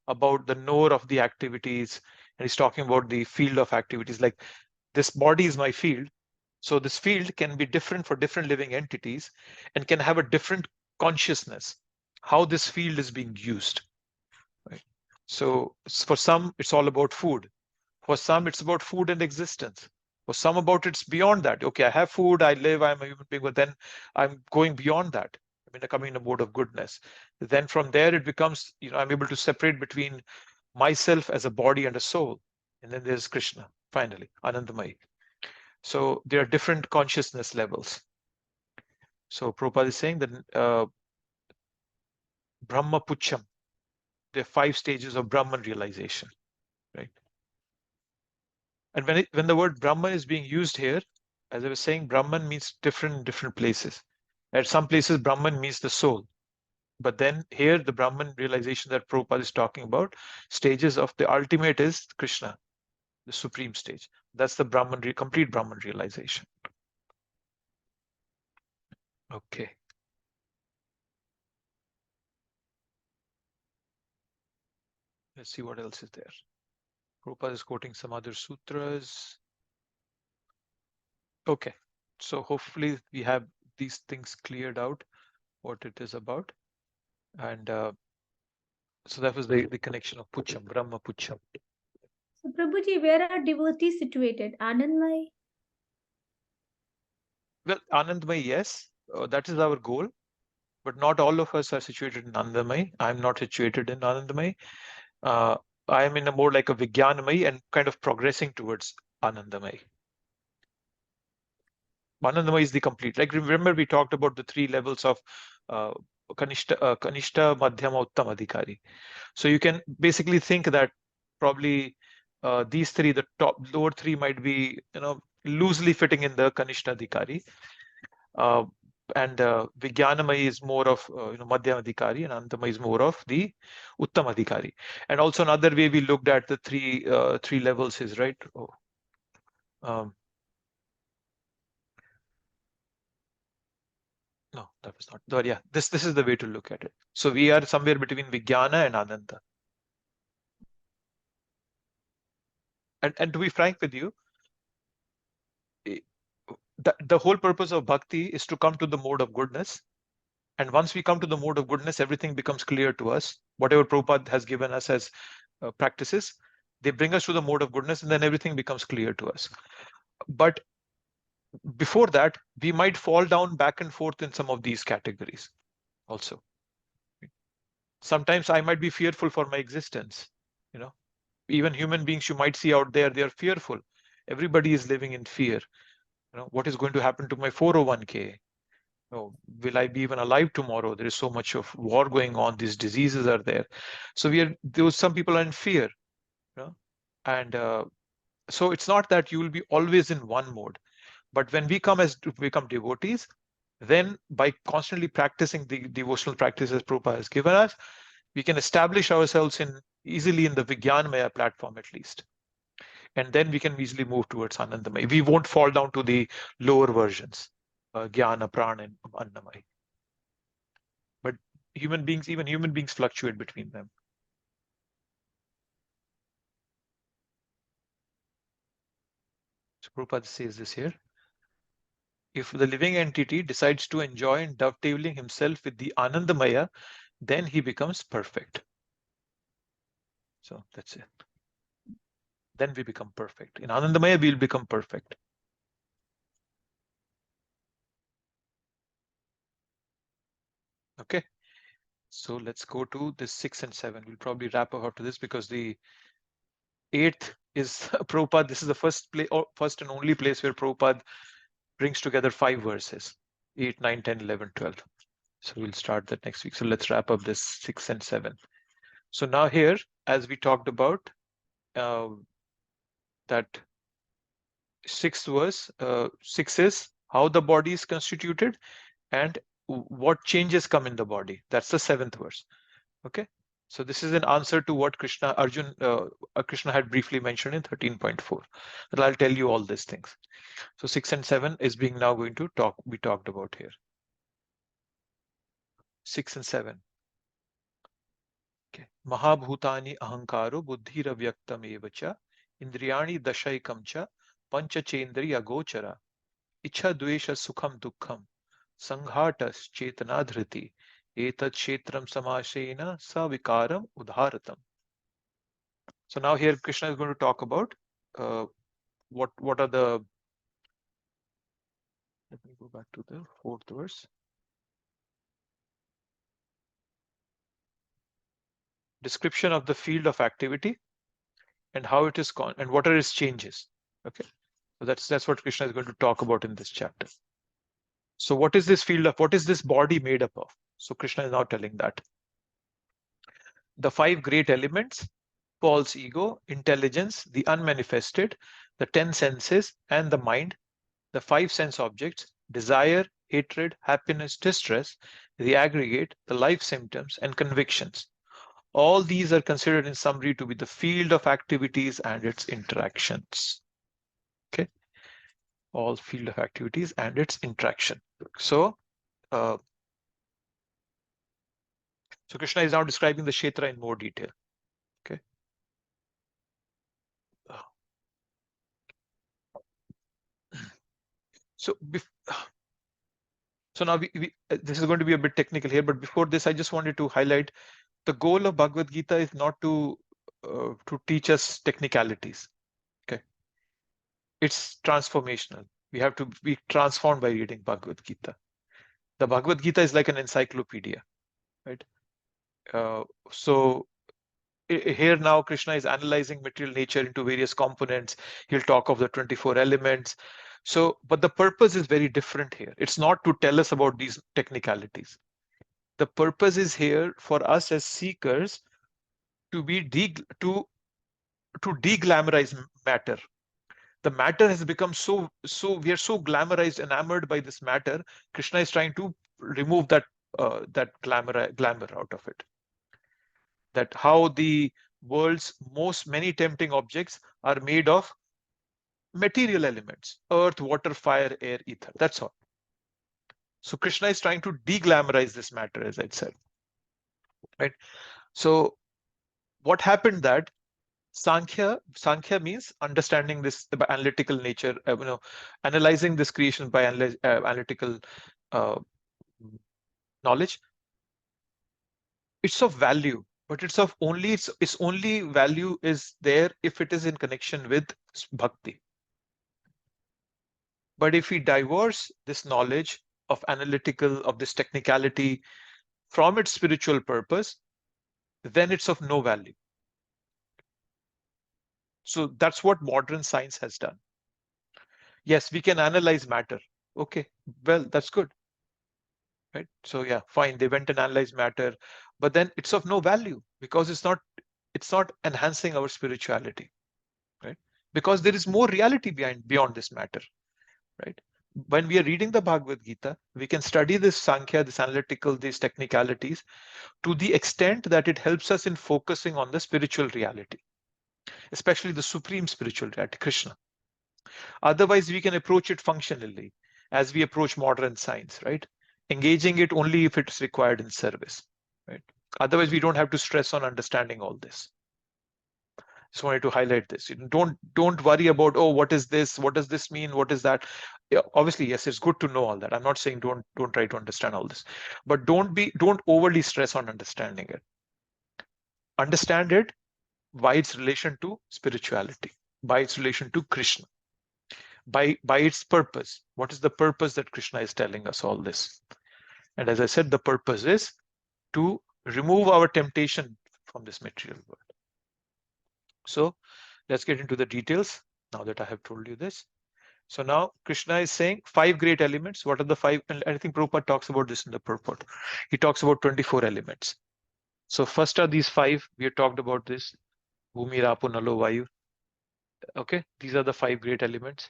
about the knower of the activities, and he's talking about the field of activities. Like, this body is my field. So this field can be different for different living entities and can have a different consciousness, how this field is being used, right? So for some, it's all about food. For some, it's about food and existence. For some, about it's beyond that. Okay, I have food, I live, I'm a human being, but then I'm going beyond that. I mean, I'm coming in a mode of goodness. Then from there, it becomes, I'm able to separate between myself as a body and a soul. And then there's Krishna, finally, Anandamaya. So there are different consciousness levels. So Prabhupada is saying that Brahma Pucham, there are 5 stages of Brahman realization, right? And when the word Brahman is being used here, as I was saying, Brahman means different in different places. At some places, Brahman means the soul. But then here, the Brahman realization that Prabhupada is talking about, stages of the ultimate is Krishna, the supreme stage. That's the complete Brahman realization. Okay. Let's see what else is there. Prabhupada is quoting some other sutras. Okay, so hopefully we have these things cleared out, what it is about. And so that was the connection of Pucham, Brahma Pucham. So Prabhuji, where are devotees situated? Anandmaya? Well, Anandamaya, yes, that is our goal. But not all of us are situated in Anandamaya. I'm not situated in Anandamaya. I am in a more like a Vijnanamaya and kind of progressing towards Anandamaya. Anandamaya is the complete. Like, remember, we talked about the 3 levels of Kanishta, Madhyama, Uttama Adhikari. So you can basically think that probably these 3, the lower 3 might be, loosely fitting in the Kanishta Adhikari. And Vijnanamaya is more of Madhyama Adhikari, and Anandamaya is more of the Uttama Adhikari. And also another way we looked at the 3 levels is, right? No, that was not. But yeah, this is the way to look at it. So we are somewhere between Vijnana and Ananda. And to be frank with you, the whole purpose of bhakti is to come to the mode of goodness. And once we come to the mode of goodness, everything becomes clear to us. Whatever Prabhupada has given us as practices, they bring us to the mode of goodness, and then everything becomes clear to us. But before that, we might fall down back and forth in some of these categories also. Sometimes I might be fearful for my existence. Even human beings you might see out there, they are fearful. Everybody is living in fear. What is going to happen to my 401k? Will I be even alive tomorrow? There is so much of war going on. These diseases are there. So some people are in fear. And so it's not that you will be always in one mode. But when we become devotees, then by constantly practicing the devotional practices Prabhupada has given us, we can establish ourselves easily in the Vijnanamaya platform at least. And then we can easily move towards Anandamaya. We won't fall down to the lower versions, Jnana, Prana, and Annamaya. But even human beings fluctuate between them. So Prabhupada says this here. If the living entity decides to enjoy and dovetailing himself with the Anandamaya, then he becomes perfect. So that's it. Then we become perfect. In Anandamaya, we'll become perfect. Okay. So let's go to this 6 and 7. We'll probably wrap up after this because the 8th is Prabhupada. This is the first and only place where Prabhupada brings together 5 verses. 8, 9, 10, 11, 12. So we'll start that next week. So let's wrap up this 6 and 7. So now here, as we talked about, that 6th verse, 6 is how the body is constituted and what changes come in the body. That's the 7th verse. Okay. So this is an answer to what Krishna had briefly mentioned in 13.4. But I'll tell you all these things. So 6 and 7 is being now going to be talked about here. 6 and 7. Okay. Mahabhutani ahankaro buddhira vyaktam evacha indriyani dashaikam cha pancha chendriya gochara ichha dvesha sukham dukkham sanghatas chetanadhriti etat kshetram samashena savikaram udharatam. So now here Krishna is going to talk about what are the. Let me go back to the 4th verse. Description of the field of activity and how it is and what are its changes. Okay, so that's what Krishna is going to talk about in this chapter. So what is this body made up of? So Krishna is now telling that the 5 great elements: false ego, intelligence, the unmanifested, the 10 senses, and the mind, the 5 sense objects: desire, hatred, happiness, distress, the aggregate, the life symptoms, and convictions. All these are considered in summary to be the field of activities and its interactions. Okay, all field of activities and its interaction. So Krishna is now describing the Kshetra in more detail. Okay. So now this is going to be a bit technical here, but before this, I just wanted to highlight the goal of Bhagavad Gita is not to teach us technicalities. Okay, it's transformational. We have to be transformed by reading Bhagavad Gita. The Bhagavad Gita is like an encyclopedia, right? So here now Krishna is analyzing material nature into various components. He'll talk of the 24 elements. So, but the purpose is very different here. It's not to tell us about these technicalities. The purpose is here for us as seekers to be de-glamorize matter. The matter has become so we are so glamorized, enamored by this matter. Krishna is trying to remove that glamour out of it. That how the world's many tempting objects are made of material elements: earth, water, fire, air, ether. That's all. So Krishna is trying to de-glamorize this matter, as I said, right? So what happened that Sankhya means understanding this by analytical nature, analyzing this creation by analytical knowledge. It's of value, but it's only value is there if it is in connection with bhakti. But if we divorce this knowledge of this technicality from its spiritual purpose, then it's of no value. So that's what modern science has done. Yes, we can analyze matter. Okay, well, that's good. Right? So yeah, fine. They went and analyzed matter, but then it's of no value because it's not enhancing our spirituality, right? Because there is more reality beyond this matter, right? When we are reading the Bhagavad Gita, we can study this Sankhya, this analytical, these technicalities to the extent that it helps us in focusing on the spiritual reality, especially the supreme spiritual reality, Krishna. Otherwise, we can approach it functionally as we approach modern science, right? Engaging it only if it's required in service, right? Otherwise, we don't have to stress on understanding all this. Just wanted to highlight this. Don't worry about, oh, what is this? What does this mean? What is that? Yeah, obviously, yes, it's good to know all that. I'm not saying don't try to understand all this, but don't overly stress on understanding it. Understand it by its relation to spirituality, by its relation to Krishna, by its purpose. What is the purpose that Krishna is telling us all this? And as I said, the purpose is to remove our temptation from this material world. So let's get into the details now that I have told you this. So now Krishna is saying 5 great elements. What are the 5? And I think Prabhupada talks about this in the purport. He talks about 24 elements. So first are these 5. We have talked about this. Bhumi, Rapo, Nalo, Vayu. Okay, these are the 5 great elements.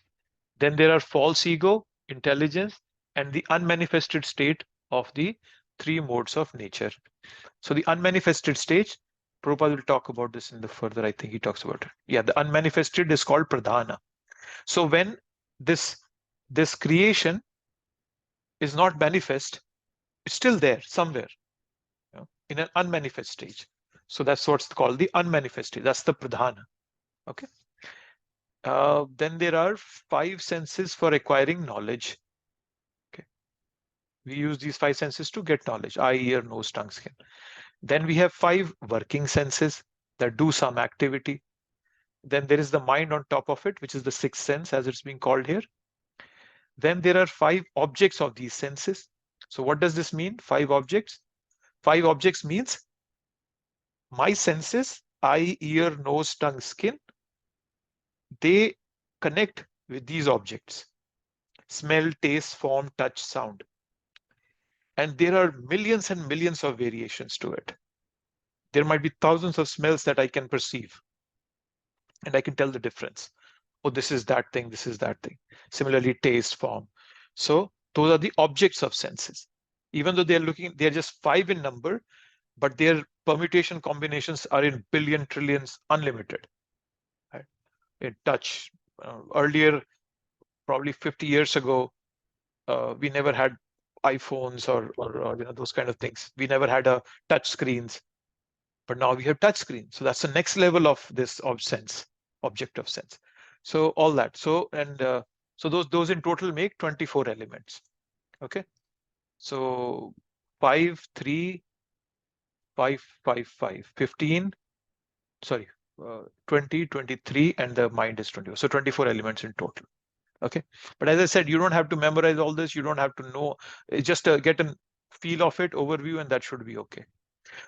Then there are false ego, intelligence, and the unmanifested state of the 3 modes of nature. So the unmanifested stage, Prabhupada will talk about this in the further, I think he talks about it. Yeah, the unmanifested is called pradhana. So when this creation is not manifest, it's still there somewhere, in an unmanifest stage. So that's what's called the unmanifest stage. That's the pradhana. Okay. Then there are 5 senses for acquiring knowledge. Okay. We use these 5 senses to get knowledge: eye, ear, nose, tongue, skin. Then we have 5 working senses that do some activity. Then there is the mind on top of it, which is the 6th sense, as it's being called here. Then there are 5 objects of these senses. So what does this mean? 5 objects. 5 objects means my senses, eye, ear, nose, tongue, skin, they connect with these objects: smell, taste, form, touch, sound. And there are millions and millions of variations to it. There might be thousands of smells that I can perceive, and I can tell the difference. Oh, this is that thing, this is that thing. Similarly, taste, form. So those are the objects of senses. Even though they're just 5 in number, but their permutation combinations are in billion, trillions, unlimited. Right? In touch, earlier, probably 50 years ago, we never had iPhones or those kind of things. We never had a touch screens, but now we have touch screens. So that's the next level of this object of sense. So all that. So so those in total make 24 elements. Okay. So 5, 3, 5, 5, 5, 15. Sorry, 20, 23, and the mind is 20. So 24 elements in total. Okay. But as I said, you don't have to memorize all this. You don't have to know. Just get a feel of it, overview, and that should be okay.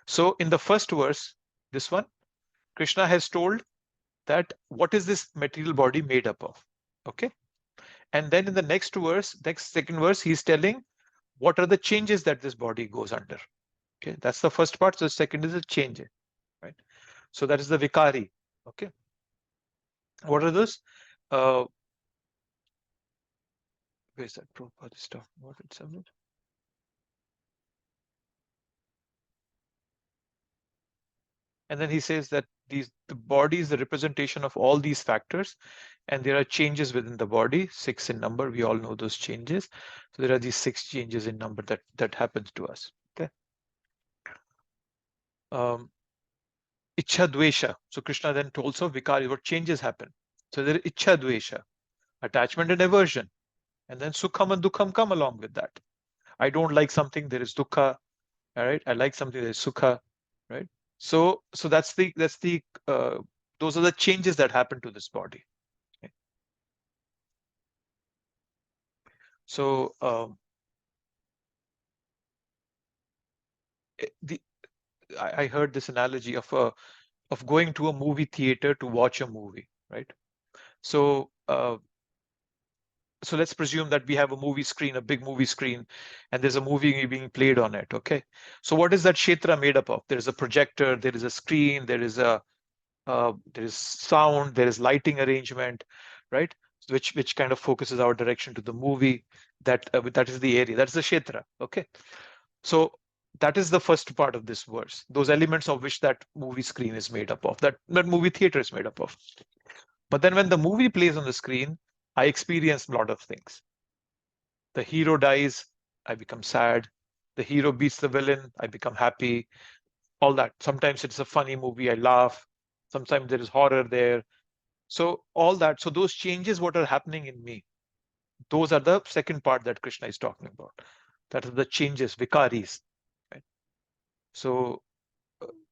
So in the first verse, this one, Krishna has told that what is this material body made up of? Okay. And then in the next second verse, he's telling what are the changes that this body goes under. Okay, that's the first part. So the second is a change, right? So that is the vikari. Okay. What are those? Where's that Prabhupada stuff? What it's about? And then he says that the body is the representation of all these factors, and there are changes within the body, 6 in number. We all know those changes. So there are these 6 changes in number that happens to us. Okay. Ichha dvesha. So Krishna then told us vikari, what changes happen. So there is ichha dvesha, attachment and aversion, and then sukham and dukham come along with that. I don't like something, there is dukkha. All right, I like something, there is sukha. Right. So that's the those are the changes that happen to this body. Okay. So I heard this analogy of going to a movie theater to watch a movie, right? So so let's presume that we have a movie screen, a big movie screen, and there's a movie being played on it. Okay. So what is that kshetra made up of? There is a projector, there is a screen, there is sound, there is lighting arrangement, right? Which kind of focuses our direction to the movie. That is the area. That's the kshetra. Okay. So that is the first part of this verse. Those elements of which that movie screen is made up of, that movie theater is made up of. But then when the movie plays on the screen, I experience a lot of things. The hero dies, I become sad. The hero beats the villain, I become happy. All that. Sometimes it's a funny movie, I laugh. Sometimes there is horror there. So all that. So those changes, what are happening in me, those are the second part that Krishna is talking about. That are the changes, vikaris. Right? So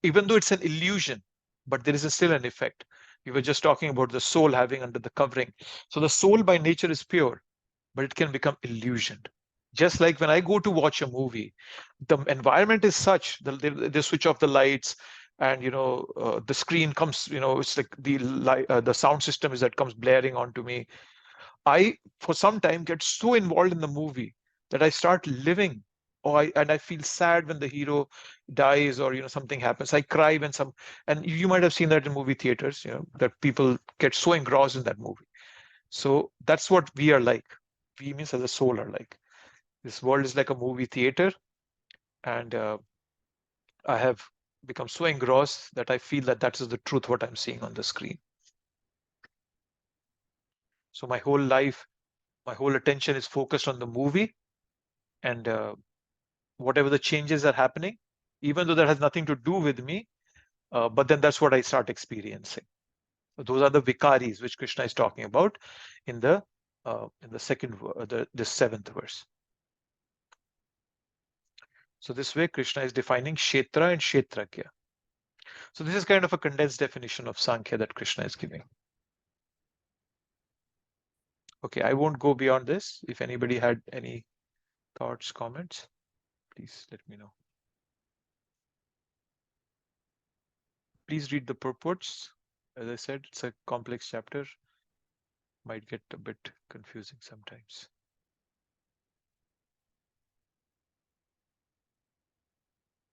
even though it's an illusion, but there is still an effect. We were just talking about the soul having under the covering. So the soul by nature is pure, but it can become illusioned. Just like when I go to watch a movie, the environment is such, they switch off the lights, and the screen comes, it's like the sound system is that comes blaring onto me. I, for some time, get so involved in the movie that I start living, and I feel sad when the hero dies, or something happens. I cry when and you might have seen that in movie theaters, that people get so engrossed in that movie. So that's what we are like. We means as a soul are like. This world is like a movie theater, and I have become so engrossed that I feel that is the truth what I'm seeing on the screen. So my whole life, my whole attention is focused on the movie, and whatever the changes are happening, even though that has nothing to do with me, but then that's what I start experiencing. So those are the vikaris which Krishna is talking about in the second, the 7th verse. So this way Krishna is defining kshetra and kshetrakya. So this is kind of a condensed definition of Sankhya that Krishna is giving. Okay, I won't go beyond this. If anybody had any thoughts, comments, please let me know. Please read the purports. As I said, it's a complex chapter. Might get a bit confusing sometimes.